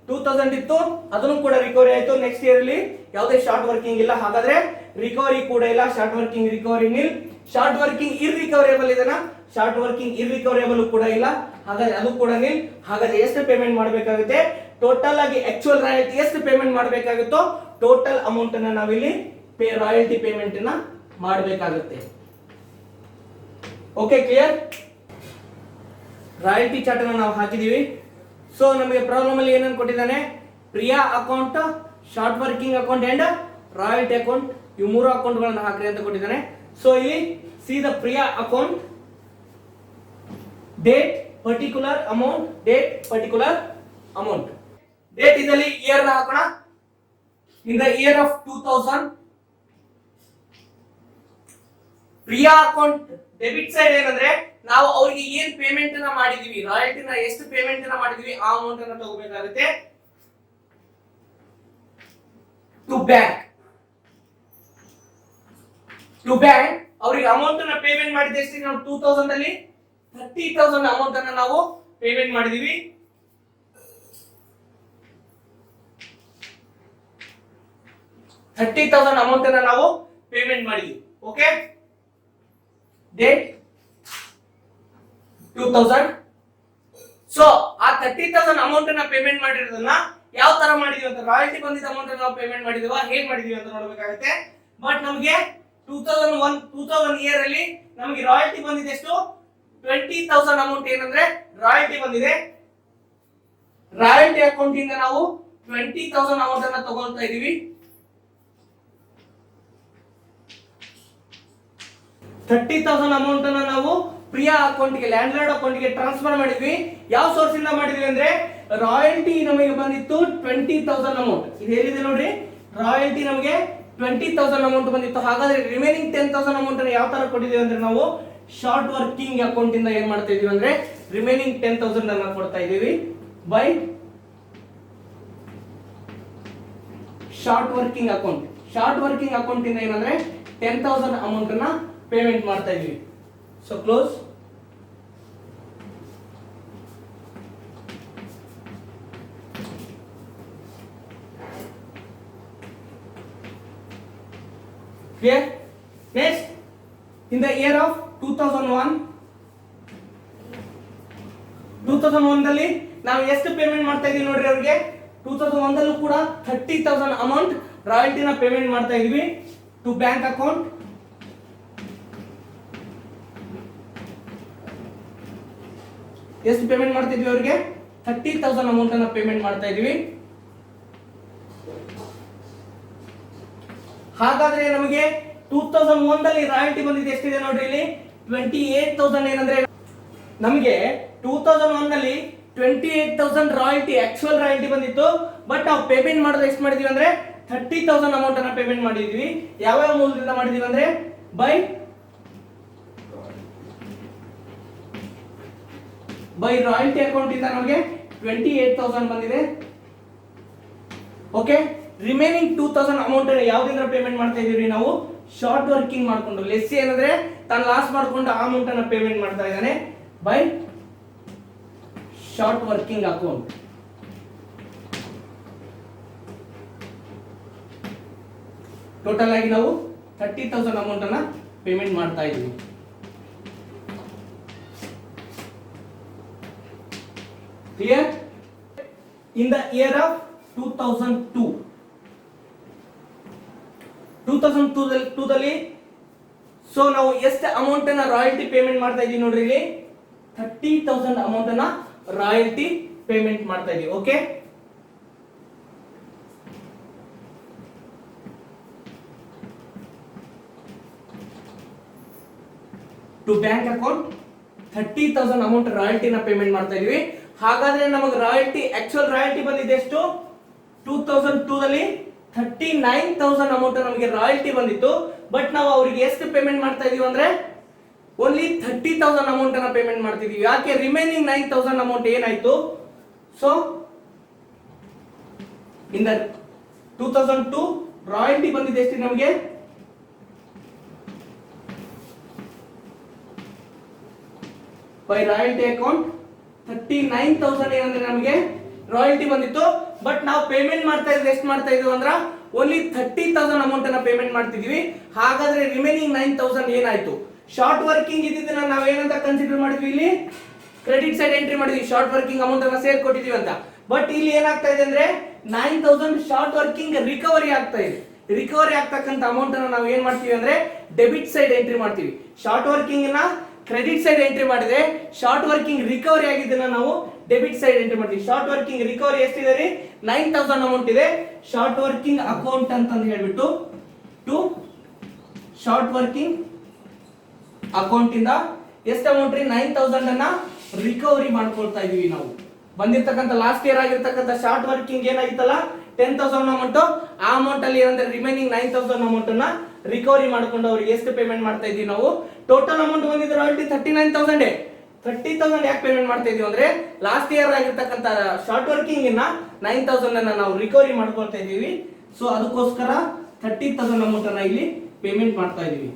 2,000 ಇತ್ತು, ಅದನ್ನು ಕೂಡ ರಿಕವರಿ ಆಯ್ತು. ನೆಕ್ಸ್ಟ್ ಇಯರ್ ಅಲ್ಲಿ ಯಾವುದೇ ಶಾರ್ಟ್ ವರ್ಕಿಂಗ್ ಇಲ್ಲ, ಹಾಗಾದ್ರೆ ರಿಕವರಿ ಕೂಡ ಇಲ್ಲ. ಶಾರ್ಟ್ ವರ್ಕಿಂಗ್ ರಿಕವರಿ ನಿಲ್. ಶಾರ್ಟ್ ವರ್ಕಿಂಗ್ ಇರ್ರಿಕವರೇಬಲ್ ಇದೆನಾ? ಶಾರ್ಟ್ ವರ್ಕಿಂಗ್ ಇರ್ರಿಕವರೇಬಲ್ ಕೂಡ ಇಲ್ಲ, ಹಾಗಾದ್ರೆ ಅದು ಕೂಡ ನಿಲ್. ಹಾಗಾದ್ರೆ ಎಷ್ಟು ಪೇಮೆಂಟ್ ಮಾಡಬೇಕಾಗುತ್ತೆ? ಟೋಟಲ್ ಆಗಿ ಆಕ್ಚುಯಲ್ ರಾಯಲ್ಟಿ ಎಷ್ಟು ಪೇಮೆಂಟ್ ಮಾಡಬೇಕಾಗುತ್ತೋ ಟೋಟಲ್ ಅಮೌಂಟ್ ಅನ್ನ ನಾವಿಲ್ಲಿ ರಾಯಲ್ಟಿ ಪೇಮೆಂಟ್ ಅನ್ನ ಮಾಡಬೇಕಾಗುತ್ತೆ. Okay, clear? ರಾಯಲ್ಟಿ ಚಾರ್ಟ್ ಅನ್ನು ನಾವು ಹಾಕಿದೀವಿ. ಸೊ ನಮಗೆ ಪ್ರಾಬ್ಲಮ್ ಅಲ್ಲಿ ಏನನ್ನು ಕೊಟ್ಟಿದ್ದಾನೆ? Priya account, short working account and royalty account, ಇವು 3 ಅಕೌಂಟ್ ಗಳನ್ನು ಹಾಕ್ರಿ ಅಂತ ಕೊಟ್ಟಿದ್ದಾನೆ. ಸೊ ಇಲ್ಲಿ C the Priya account, date particular amount, date particular amount. Date ಇದರಲ್ಲಿ ಇಯರ್ ಹಾಕೋಣ. ಇನ್ the year of 2000 Priya account debit side ಏನಂದ್ರೆ ನಾವು ಅವರಿಗೆ ಏನ್ ಪೇಮೆಂಟ್ ಅನ್ನ ಮಾಡಿದೀವಿ, ರಾಯಲ್ಟಿನ ಎಷ್ಟು ಪೇಮೆಂಟ್ ಅನ್ನ ಮಾಡಿದೀವಿ ಆ ಅಮೌಂಟ್ ಅನ್ನ ತಗೋಬೇಕಾಗುತ್ತೆ. ಟು ಬ್ಯಾಂಕ್ ಅವರಿಗೆ ಅಮೌಂಟ್ ಅನ್ನ ಪೇಮೆಂಟ್ ಮಾಡಿದ ಎಷ್ಟು? ನಾವು 2000 ಅಲ್ಲಿ 30,000 ಅಮೌಂಟ್ ಅನ್ನ ನಾವು ಪೇಮೆಂಟ್ ಮಾಡಿದೀವಿ. ಅಮೌಂಟ್ ಅನ್ನ ನಾವು ಪೇಮೆಂಟ್ ಮಾಡಿದೀವಿ. Okay, date 2000. ಸೊ ಆ 30,000 ಅಮೌಂಟ್ ಅನ್ನ ಪೇಮೆಂಟ್ ಮಾಡಿರೋದನ್ನ ಯಾವ ತರ ಮಾಡಿದೀವಿ ಅಂತ, ರಾಯಲ್ಟಿ ಬಂದಿದ್ದ ಅಮೌಂಟ್ ಅನ್ನ ನಾವು ಪೇಮೆಂಟ್ ಮಾಡಿದೀವ, ಹೇಗ್ ಮಾಡಿದೀವಿ ಅಂತ ನೋಡಬೇಕಾಗುತ್ತೆ. ಬಟ್ ನಮಗೆ 2000 ಇಯರ್ ಅಲ್ಲಿ ನಮಗೆ ರಾಯಲ್ಟಿ ಬಂದಿದೆ ಎಷ್ಟು? 20,000 ಅಮೌಂಟ್ ಏನಂದ್ರೆ ರಾಯಲ್ಟಿ ಬಂದಿದೆ. ರಾಯಲ್ಟಿ ಅಕೌಂಟ್ ಇಂದ ನಾವು 20,000 ಅಮೌಂಟ್ ಅನ್ನ ತಗೊಳ್ತಾ ಇದೀವಿ. 30,000 ಅಮೌಂಟ್ ಅನ್ನ ನಾವು ಪ್ರಿಯಾ ಅಕೌಂಟ್ ಗೆ, ಲ್ಯಾಂಡ್ ಲಾರ್ಡ್ ಅಕೌಂಟ್ ಗೆ ಟ್ರಾನ್ಸ್ಫರ್ ಮಾಡಿದ್ವಿ. ಯಾವ ಸೋರ್ಸ್ ಇಂದ ಮಾಡಿದ್ವಿ ಅಂದ್ರೆ ರಾಯಲ್ಟಿ ನಮಗೆ ಬಂದಿತ್ತು 20,000 ಅಮೌಂಟ್. ಇದು ಹೇಳಿದೆ ನೋಡ್ರಿ, ರಾಯಲ್ಟಿ ನಮಗೆ 20,000 ಅಮೌಂಟ್ ಬಂದಿತ್ತು. ಹಾಗಾದ್ರೆ ರಿಮೈನಿಂಗ್ 10,000 ಅಮೌಂಟ್ ಅನ್ನು ಯಾವ ತರ ಕೊಟ್ಟಿದ್ದೀವಿ ಅಂದ್ರೆ ನಾವು ಶಾರ್ಟ್ ವರ್ಕಿಂಗ್ ಅಕೌಂಟ್ ಇಂದ ಏನ್ ಮಾಡ್ತಾ ಇದೀವಿ ಅಂದ್ರೆ ರಿಮೈನಿಂಗ್ 10,000 ಅನ್ನ ಕೊಡ್ತಾ ಇದೀವಿ by short working account. Short working account ಇಂದ ಏನಂದ್ರೆ 10,000 ಅಮೌಂಟ್ ಅನ್ನ ಪೇಮೆಂಟ್ ಮಾಡ್ತಾ ಇದೀವಿ. So close. Clear. Next in the year of 2001 ದಲ್ಲಿ ನಾವು ಎಷ್ಟು ಪೇಮೆಂಟ್ ಮಾಡ್ತಾ ಇದೀವಿ ನೋಡ್ರಿ ಅವ್ರಿಗೆ. 2001 ದಲ್ಲೂ ಕೂಡ 30,000 ಅಮೌಂಟ್ ರಾಯಲ್ಟಿನ ಪೇಮೆಂಟ್ ಮಾಡ್ತಾ ಇದೀವಿ ಟು ಬ್ಯಾಂಕ್ ಅಕೌಂಟ್. ಎಷ್ಟು ಪೇಮೆಂಟ್ ಮಾಡ್ತಾ ಇದೀವಿ ಅವ್ರಿಗೆ? 30,000 ಅಮೌಂಟ್ ಅನ್ನ ಪೇಮೆಂಟ್ ಮಾಡ್ತಾ ಇದೀವಿ. ಹಾಗಾದ್ರೆ ನಮಗೆ 2001 ದಲ್ಲಿ ರಾಯಲ್ಟಿ ಬಂದಿದೆ ಎಷ್ಟಿದೆ ನೋಡ್ರಿ ಇಲ್ಲಿ 28,000. ಏನಂದ್ರೆ ನಮಗೆ 2001 ನಲ್ಲಿ 28,000 ರಾಯಲ್ಟಿ ಆಕ್ಚುಯಲ್ ರಾಯಲ್ಟಿ ಬಂದಿತ್ತು. ಬಟ್ ನಾವು ಪೇಮೆಂಟ್ ಮಾಡೋದು ಎಷ್ಟು ಮಾಡಿದೀವಿ ಅಂದ್ರೆ 30,000 ಅಮೌಂಟ್ ಅನ್ನ ಪೇಮೆಂಟ್ ಮಾಡಿದೀವಿ. ಯಾವ ಮೂಲದಿಂದ ಮಾಡಿದೀವಿ ಅಂದ್ರೆ ಬೈ ರಾಯಲ್ಟಿ ಅಕೌಂಟ್ ಇಂದ ನಮಗೆ 28,000 ಬಂದಿದೆ. ಓಕೆ, ರಿಮೈನಿಂಗ್ 2,000 ಅಮೌಂಟ್ ಯಾವ್ದಿಂದ ಪೇಮೆಂಟ್ ಮಾಡ್ತಾ ಇದೀವಿ ನಾವು? ಶಾರ್ಟ್ ವರ್ಕಿಂಗ್ ಮಾಡ್ಕೊಂಡು. ಲೆಸ್ಸಿ ಏನಂದ್ರೆ ತಾನು ಲಾಸ್ ಮಾಡ್ಕೊಂಡು ಆ ಅಮೌಂಟ್ ಅನ್ನ ಪೇಮೆಂಟ್ ಮಾಡ್ತಾ ಇದ್ದಾನೆ by short working account. Total ಆಗಿ ನಾವು 30,000 ಅಮೌಂಟ್ ಅನ್ನ ಪೇಮೆಂಟ್ ಮಾಡ್ತಾ ಇದೀವಿ. Clear. In the year of 2002 ದಲ್ಲಿ ಸೊ ನಾವು ಎಷ್ಟು ಅಮೌಂಟ್ ಅನ್ನ ರಾಯಲ್ಟಿ ಪೇಮೆಂಟ್ ಮಾಡ್ತಾ ಇದೀವಿ ನೋಡ್ರಿ ಇಲ್ಲಿ 30,000 ಅಮೌಂಟ್ ಅನ್ನ ರಾಯಲ್ಟಿ ಪೇಮೆಂಟ್ ಮಾಡ್ತಾ ಇದೀವಿ. Okay, to bank account 30,000 amount ರಾಯಲ್ಟಿನ ಪೇಮೆಂಟ್ ಮಾಡ್ತಾ ಇದೀವಿ. ಹಾಗಾದ್ರೆ ನಮಗೆ ರಾಯಲ್ಟಿ ಆಕ್ಚುಯಲ್ ರಾಯಲ್ಟಿ ಬಂದಿದೆ ಎಷ್ಟು? 2002 ದಲ್ಲಿ 39,000 ಅಮೌಂಟ್ ನಮಗೆ ರಾಯಲ್ಟಿ ಬಂದಿತ್ತು. ಬಟ್ ನಾವು ಅವರಿಗೆ ಎಷ್ಟು ಪೇಮೆಂಟ್ ಮಾಡ್ತಾ ಇದೀವಿ ಅಂದ್ರೆ ಓನ್ಲಿ 30,000 ಅಮೌಂಟ್ ಅನ್ನ ಪೇಮೆಂಟ್ ಮಾಡ್ತಿದೀವಿ. ಯಾಕೆ? ರಿಮೈನಿಂಗ್ 9,000 ಅಮೌಂಟ್ ಏನಾಯ್ತು? ಸೊ ಇನ್ ದ 2002 ರಾಯಲ್ಟಿ ಬಂದಿದೆ ಎಷ್ಟು ನಮಗೆ? ಬೈ ರಾಯಲ್ಟಿ ಅಕೌಂಟ್ 39,000 ಏನಂದ್ರೆ ನಮಗೆ ರಾಯಲ್ಟಿ ಬಂದಿತ್ತು. ಬಟ್ ನಾವು ಪೇಮೆಂಟ್ ಮಾಡ್ತಾ ಇದ್ರೆ ಎಷ್ಟು ಮಾಡ್ತಾ ಇದೀವಿ ಅಂದ್ರೆ ಓನ್ಲಿ 30,000 ಅಮೌಂಟ್ ಅನ್ನ ಪೇಮೆಂಟ್ ಮಾಡ್ತಿದೀವಿ. ಹಾಗಾದ್ರೆ ರಿಮೈನಿಂಗ್ 9,000 ಏನಾಯ್ತು? ಶಾರ್ಟ್ ವರ್ಕಿಂಗ್ ಇದ್ದಿದ್ದನ್ನ ನಾವು ಏನಂತ ಕನ್ಸಿಡರ್ ಮಾಡಿದ್ವಿ? ಇಲ್ಲಿ ಕ್ರೆಡಿಟ್ ಸೈಡ್ ಎಂಟ್ರಿ ಮಾಡಿದ್ವಿ, ಶಾರ್ಟ್ ವರ್ಕಿಂಗ್ ಅಮೌಂಟ್ ಅನ್ನ ಸೇರ್ ಕೊಟ್ಟಿದೀವಿ ಅಂತ. ಬಟ್ ಇಲ್ಲಿ ಏನಾಗ್ತಾ ಇದೆ ಅಂದ್ರೆ 9,000 ಶಾರ್ಟ್ ವರ್ಕಿಂಗ್ ರಿಕವರಿ ಆಗ್ತಾ ಇದೆ. ರಿಕವರಿ ಆಗ್ತಕ್ಕಂಥ ಅಮೌಂಟ್ ಅನ್ನ ನಾವು ಏನ್ ಮಾಡ್ತೀವಿ ಅಂದ್ರೆ ಡೆಬಿಟ್ ಸೈಡ್ ಎಂಟ್ರಿ ಮಾಡ್ತೀವಿ. ಶಾರ್ಟ್ ವರ್ಕಿಂಗ್ ನ ಕ್ರೆಡಿಟ್ ಸೈಡ್ ಎಂಟ್ರಿ ಮಾಡಿದ್ರೆ ಶಾರ್ಟ್ ವರ್ಕಿಂಗ್ ರಿಕವರಿ ಆಗಿದ್ದನ್ನ ನಾವು ಡೆಬಿಟ್ ಸೈಡ್ ಎಂಟ್ರಿ ಮಾಡ್ತೀವಿ. ಶಾರ್ಟ್ ವರ್ಕಿಂಗ್ ರಿಕವರಿ ಎಷ್ಟಿದೆ ರೀ? 9,000 ಅಮೌಂಟ್ ಇದೆ. ಶಾರ್ಟ್ ವರ್ಕಿಂಗ್ ಅಕೌಂಟ್ ಅಂತ ಹೇಳ್ಬಿಟ್ಟು ಟು ಶಾರ್ಟ್ ವರ್ಕಿಂಗ್ ಅಕೌಂಟ್ ಇಂದ ಎಷ್ಟು ಅಮೌಂಟ್ ರೀ? 9,000 ಅನ್ನ ರಿಕವರಿ ಮಾಡ್ಕೊಳ್ತಾ ಇದೀವಿ ನಾವು. ಬಂದಿರ್ತಕ್ಕಂಥ ಲಾಸ್ಟ್ ಇಯರ್ ಆಗಿರ್ತಕ್ಕಂಥ ಶಾರ್ಟ್ ವರ್ಕಿಂಗ್ ಏನಾಗಿತ್ತಲ್ಲ 10,000 ಅಮೌಂಟ್, ಆ ಅಮೌಂಟ್ ಅಲ್ಲಿ ಏನಂದ್ರೆ ರಿಮೈನಿಂಗ್ 9,000 ಅಮೌಂಟ್ ಅನ್ನ ರಿಕವರಿ ಮಾಡ್ಕೊಂಡು ಅವ್ರಿಗೆ ಎಷ್ಟು ಪೇಮೆಂಟ್ ಮಾಡ್ತಾ ಇದೀವಿ ನಾವು? ಟೋಟಲ್ ಅಮೌಂಟ್ ಬಂದಿದೆ ರಾಯಲ್ಟಿ 39,000. 30,000 ಯಾಕೆ ಪೇಮೆಂಟ್ ಮಾಡ್ತಾ ಇದೀವಿ ಅಂದ್ರೆ ಲಾಸ್ಟ್ ಇಯರ್ ಆಗಿರ್ತಕ್ಕಂಥ ಶಾರ್ಟ್ ವರ್ಕಿಂಗ್ ಇನ್ನ 9,000 ಅನ್ನ ನಾವು ರಿಕವರಿ ಮಾಡ್ಕೊಳ್ತಾ ಇದೀವಿ. ಸೊ ಅದಕ್ಕೋಸ್ಕರ 30,000 ಅಮೌಂಟ್ ಅನ್ನ ಇಲ್ಲಿ ಪೇಮೆಂಟ್ ಮಾಡ್ತಾ ಇದೀವಿ.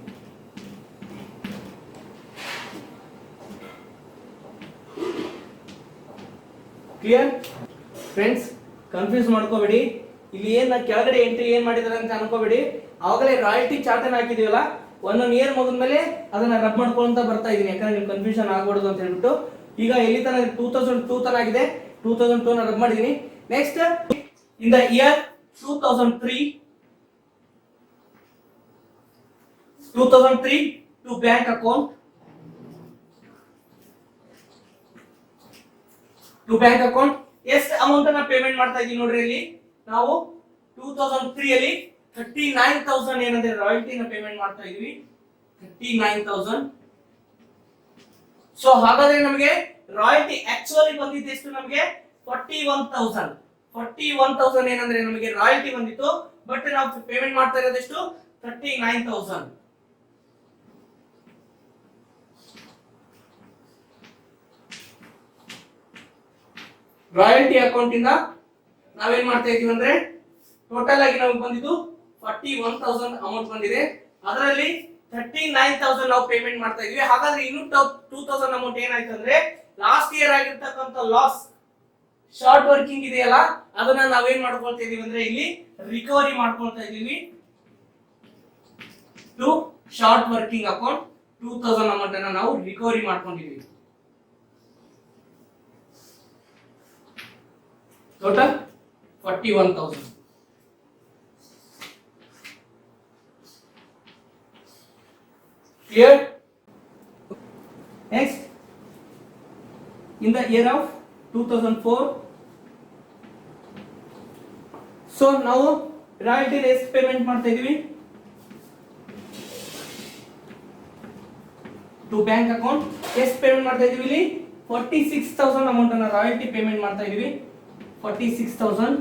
Clear friends? ಕನ್ಫ್ಯೂಸ್ ಮಾಡ್ಕೋಬೇಡಿ. ಇಲ್ಲಿ ಏನ್ ಕೆಳಗಡೆ ಎಂಟ್ರಿ ಏನ್ ಮಾಡಿದಾರೆ ಅಂತ ಅನ್ಕೋಬೇಡಿ. ಅವಾಗಲೇ ರಾಯಲ್ಟಿ ಚಾರ್ಟ್ ಅನ್ನ ಹಾಕಿದೀವಲ್ಲ, ಒಂದೊಂದು ಇಯರ್ ಮುಗಿದ್ಮೇಲೆ ಅದನ್ನ ರಬ್ ಮಾಡ್ಕೊಂತ ಬರ್ತಾ ಇದೀನಿ, ಯಾಕಂದ್ರೆ ನೀವು ಕನ್ಫ್ಯೂಷನ್ ಆಗ್ಬಾರ್ದು ಅಂತ ಹೇಳ್ಬಿಟ್ಟು. ಈಗ ಎಲ್ಲಿ ತನ 2002 ತನ ಆಗಿದೆ, 2002 ನ ರಬ್ ಮಾಡಿದೀನಿ. Next in the year 2003 to bank account ಎಷ್ಟು ಅಮೌಂಟ್ ಅನ್ನ ಪೇಮೆಂಟ್ ಮಾಡ್ತಾ ಇದೀವಿ ನೋಡ್ರಿ. ಇಲ್ಲಿ ನಾವು 2003 ಅಲ್ಲಿ 39,000 ಏನಂದ್ರೆ ರಾಯಲ್ಟಿನ ಪೇಮೆಂಟ್ ಮಾಡ್ತಾ ಇದೀವಿ. 39,000. ಸೊ ಹಾಗಾದ್ರೆ ನಮಗೆ ರಾಯಲ್ಟಿ ಆಕ್ಚುಲಿ ಬಂದಿದ್ದು ಎಷ್ಟು? ನಮಗೆ 41,000 ಏನಂದ್ರೆ ನಮಗೆ ರಾಯಲ್ಟಿ ಬಂದಿತ್ತು. ಬಟ್ ನಾವು ಪೇಮೆಂಟ್ ಮಾಡ್ತಾ ಇರೋದು ಎಷ್ಟು? 39,000. ರಾಯಲ್ಟಿ ಅಕೌಂಟ್ ಇಂದ ನಾವೇನ್ ಮಾಡ್ತಾ ಇದೀವಿ ಅಂದ್ರೆ ಟೋಟಲ್ ಆಗಿ ನಮಗೆ ಬಂದಿದ್ದು 41,000 ಅಮೌಂಟ್ ಬಂದಿದೆ. ಅದರಲ್ಲಿ 39,000 ನಾವು ಪೇಮೆಂಟ್ ಮಾಡ್ತಾ ಇದೀವಿ. ಹಾಗಾದ್ರೆ ಇನ್ನು 2,000 ಅಮೌಂಟ್ ಏನಾಯ್ತು ಅಂದ್ರೆ ಲಾಸ್ಟ್ ಇಯರ್ ಆಗಿರ್ತಕ್ಕಂಥ ಲಾಸ್ ಶಾರ್ಟ್ ವರ್ಕಿಂಗ್ ಇದೆಯಲ್ಲ, ಅದನ್ನ ನಾವೇನ್ ಮಾಡ್ಕೊಳ್ತಾ ಇದೀವಿ ಅಂದ್ರೆ ಇಲ್ಲಿ ರಿಕವರಿ ಮಾಡ್ಕೊಳ್ತಾ ಇದೀವಿ. To short working account 2000 amount ಅನ್ನು ನಾವು ರಿಕವರಿ ಮಾಡ್ಕೊಂಡಿದ್ದೀವಿ. Total 41,000. Clear? Next, in the year of 2004, so ನಾವು ರಾಯಲ್ಟಿ ಎಷ್ಟು ಪೇಮೆಂಟ್ ಮಾಡ್ತಾ ಇದೀವಿ? ಟು ಬ್ಯಾಂಕ್ ಅಕೌಂಟ್ ಎಷ್ಟು ಪೇಮೆಂಟ್ ಮಾಡ್ತಾ ಇದೀವಿ? ಇಲ್ಲಿ 46,000 ಅಮೌಂಟ್ ಅನ್ನು ರಾಯಲ್ಟಿ ಪೇಮೆಂಟ್ ಮಾಡ್ತಾ ಇದೀವಿ. 46,000.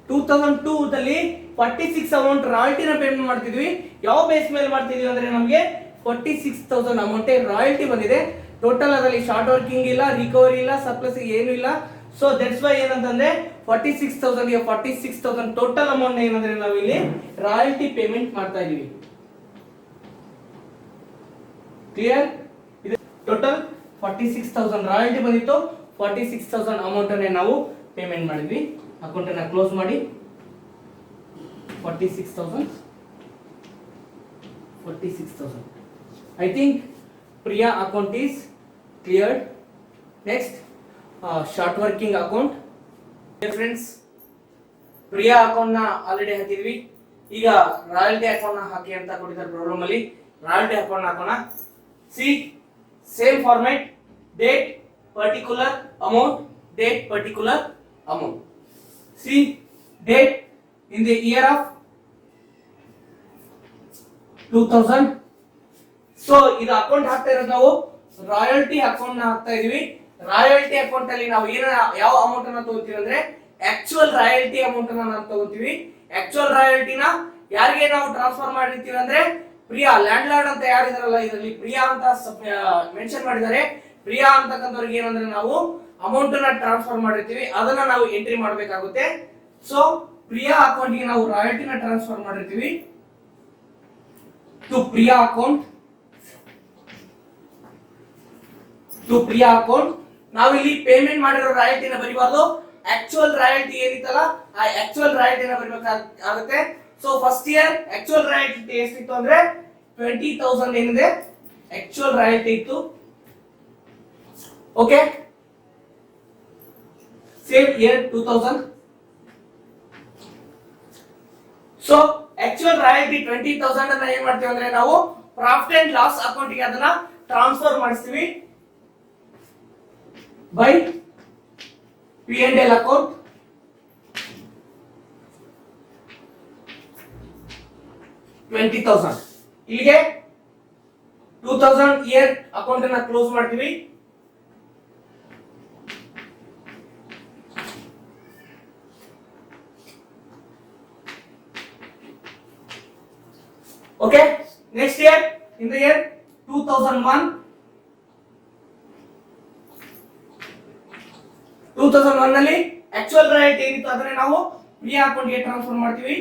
2002 ದಲ್ಲಿ 46 ಅಮೌಂಟ್ ರಾಯಲ್ಟಿನ ಪೇಮೆಂಟ್ ಮಾಡ್ತಿದ್ವಿ. ಯಾವ ಬೇಸ್ ಮೇಲೆ ಮಾಡ್ತಿದ್ವಿ ಅಂದ್ರೆ ನಮಗೆ 46,000 ಅಮೌಂಟ್ ರಾಯಲ್ಟಿ ಬಂದಿದೆ. ಟೋಟಲ್ ಅದರಲ್ಲಿ ಶಾರ್ಟ್ ವರ್ಕಿಂಗ್ ಇಲ್ಲ, ರಿಕವರಿ ಇಲ್ಲ, ಸರ್ಪ್ಲಸ್ ಏನು ಇಲ್ಲ. ಸೊ ದಟ್ಸ್ ವೈ ಏನಂತಂದ್ರೆ 46,000 ಟೋಟಲ್ ಅಮೌಂಟ್ ಏನಂದ್ರೆ ನಾವು ಇಲ್ಲಿ ರಾಯಲ್ಟಿ ಪೇಮೆಂಟ್ ಮಾಡ್ತಾ ಇದೀವಿ. ಕ್ಲಿಯರ್? ಇದು ಟೋಟಲ್ 46,000 ರಾಯಲ್ಟಿ ಬಂದಿತ್ತು. 46,000 ಅಮೌಂಟ್ ಅನ್ನು ನಾವು ಪೇಮೆಂಟ್ ಮಾಡಿದ್ವಿ. ಅಕೌಂಟ್ ಅನ್ನು ಕ್ಲೋಸ್ ಮಾಡಿ. 46,000. I think Priya account is cleared. Next, short working account. Dear friends, Priya account na already ಹಾಕಿದ್ವಿ. ಈಗ ರಾಯಲ್ಟಿ ಅಕೌಂಟ್ ನ ಹಾಕಿ ಅಂತ ಕೊಟ್ಟಿದ್ದಾರೆ ಪ್ರಾಬ್ಲಮ್ ಅಲ್ಲಿ. ರಾಯಲ್ಟಿ ಅಕೌಂಟ್ ಹಾಕೋಣ. See, same format, date, particular amount, date, particular amount. See, date in the year of 2000. So ಇದು account ಹಾಕ್ತಾ ಇರೋದು ನಾವು ರಾಯಲ್ಟಿ ಅಕೌಂಟ್ ನ ಹಾಕ್ತಾ ಇದೀವಿ. ರಾಯಲ್ಟಿ ಅಕೌಂಟ್ ಅಲ್ಲಿ ನಾವು ಯಾವ ಅಮೌಂಟ್ ಅನ್ನ ತಗೋತೀವಿ ಅಂದ್ರೆ ಆಕ್ಚುಯಲ್ ರಾಯಲ್ಟಿ ಅಮೌಂಟ್ ಅನ್ನ ನಾವು ತಗೋತೀವಿ. ಆಕ್ಚುಯಲ್ ರಾಯಲ್ಟಿನ ಯಾರಿಗೆ ನಾವು ಟ್ರಾನ್ಸ್ಫರ್ ಮಾಡಿರ್ತೀವಿ ಅಂದ್ರೆ ಪ್ರಿಯಾ ಲ್ಯಾಂಡ್ ಲಾರ್ಡ್ ಅಂತ ಯಾರಿದಾರಲ್ಲ ಇದರಲ್ಲಿ ಪ್ರಿಯಾ ಅಂತ ಮೆನ್ಷನ್ ಮಾಡಿದ್ದಾರೆ. ಪ್ರಿಯಾ ಅಂತಕ್ಕಂಥವ್ರಿಗೆ ಏನಂದ್ರೆ ನಾವು ಅಮೌಂಟ್ ಅನ್ನ ಟ್ರಾನ್ಸ್ಫರ್ ಮಾಡಿರ್ತೀವಿ, ಅದನ್ನ ನಾವು ಎಂಟ್ರಿ ಮಾಡಬೇಕಾಗುತ್ತೆ. ಸೊ ಪ್ರಿಯಾ ಅಕೌಂಟ್ ಗೆ ನಾವು ರಾಯಲ್ಟಿನ ಟ್ರಾನ್ಸ್ಫರ್ ಮಾಡಿರ್ತೀವಿ ಟು ಪ್ರಿಯಾ ಅಕೌಂಟ್. ನಾವಿಲ್ಲಿ ಪೇಮೆಂಟ್ ಮಾಡಿರೋ ರಾಯಲ್ಟಿನ ಬರಿಬಾರ್ದು, ಆಕ್ಚುಯಲ್ ರಾಯಲ್ಟಿ ಏನಿತ್ತಲ್ಲ ಆ ಆಕ್ಚುಯಲ್ ರಾಯಲ್ಟಿನ ಬರಿಬೇಕಾಗುತ್ತೆ. So first year actual royalty ಎಷ್ಟಿತ್ತು ಅಂದ್ರೆ 20,000 ಏನಿದೆ ಆಕ್ಚುಯಲ್ ರಾಯಲ್ಟಿ ಇತ್ತು. Okay, same year 2000. So actual royalty 20,000 ಅನ್ನ ಏನ್ ಮಾಡ್ತೀವಿ ಅಂದ್ರೆ ನಾವು ಪ್ರಾಫಿಟ್ ಅಂಡ್ ಲಾಸ್ ಅಕೌಂಟ್ ಗೆ ಅದನ್ನ ಟ್ರಾನ್ಸ್ಫರ್ ಮಾಡಿಸ್ತೀವಿ ಬೈ P&L ಅಕೌಂಟ್. $20,000 ಇಲ್ಲಿಗೆ 2000 ಇಯರ್ ಅಕೌಂಟ್ ಅನ್ನ ಕ್ಲೋಸ್ ಮಾಡ್ತೀವಿ. Okay, next year in the year 2001 ನಲ್ಲಿ ಆಕ್ಚುಯಲ್ ರಾಯಲ್ಟಿ ಏನಿತ್ತು ಅದನ್ನ ನಾವು ಪ್ರಿಯಾ ಅಕೌಂಟ್ ಗೆ ಟ್ರಾನ್ಸ್ಫರ್ ಮಾಡ್ತೀವಿ.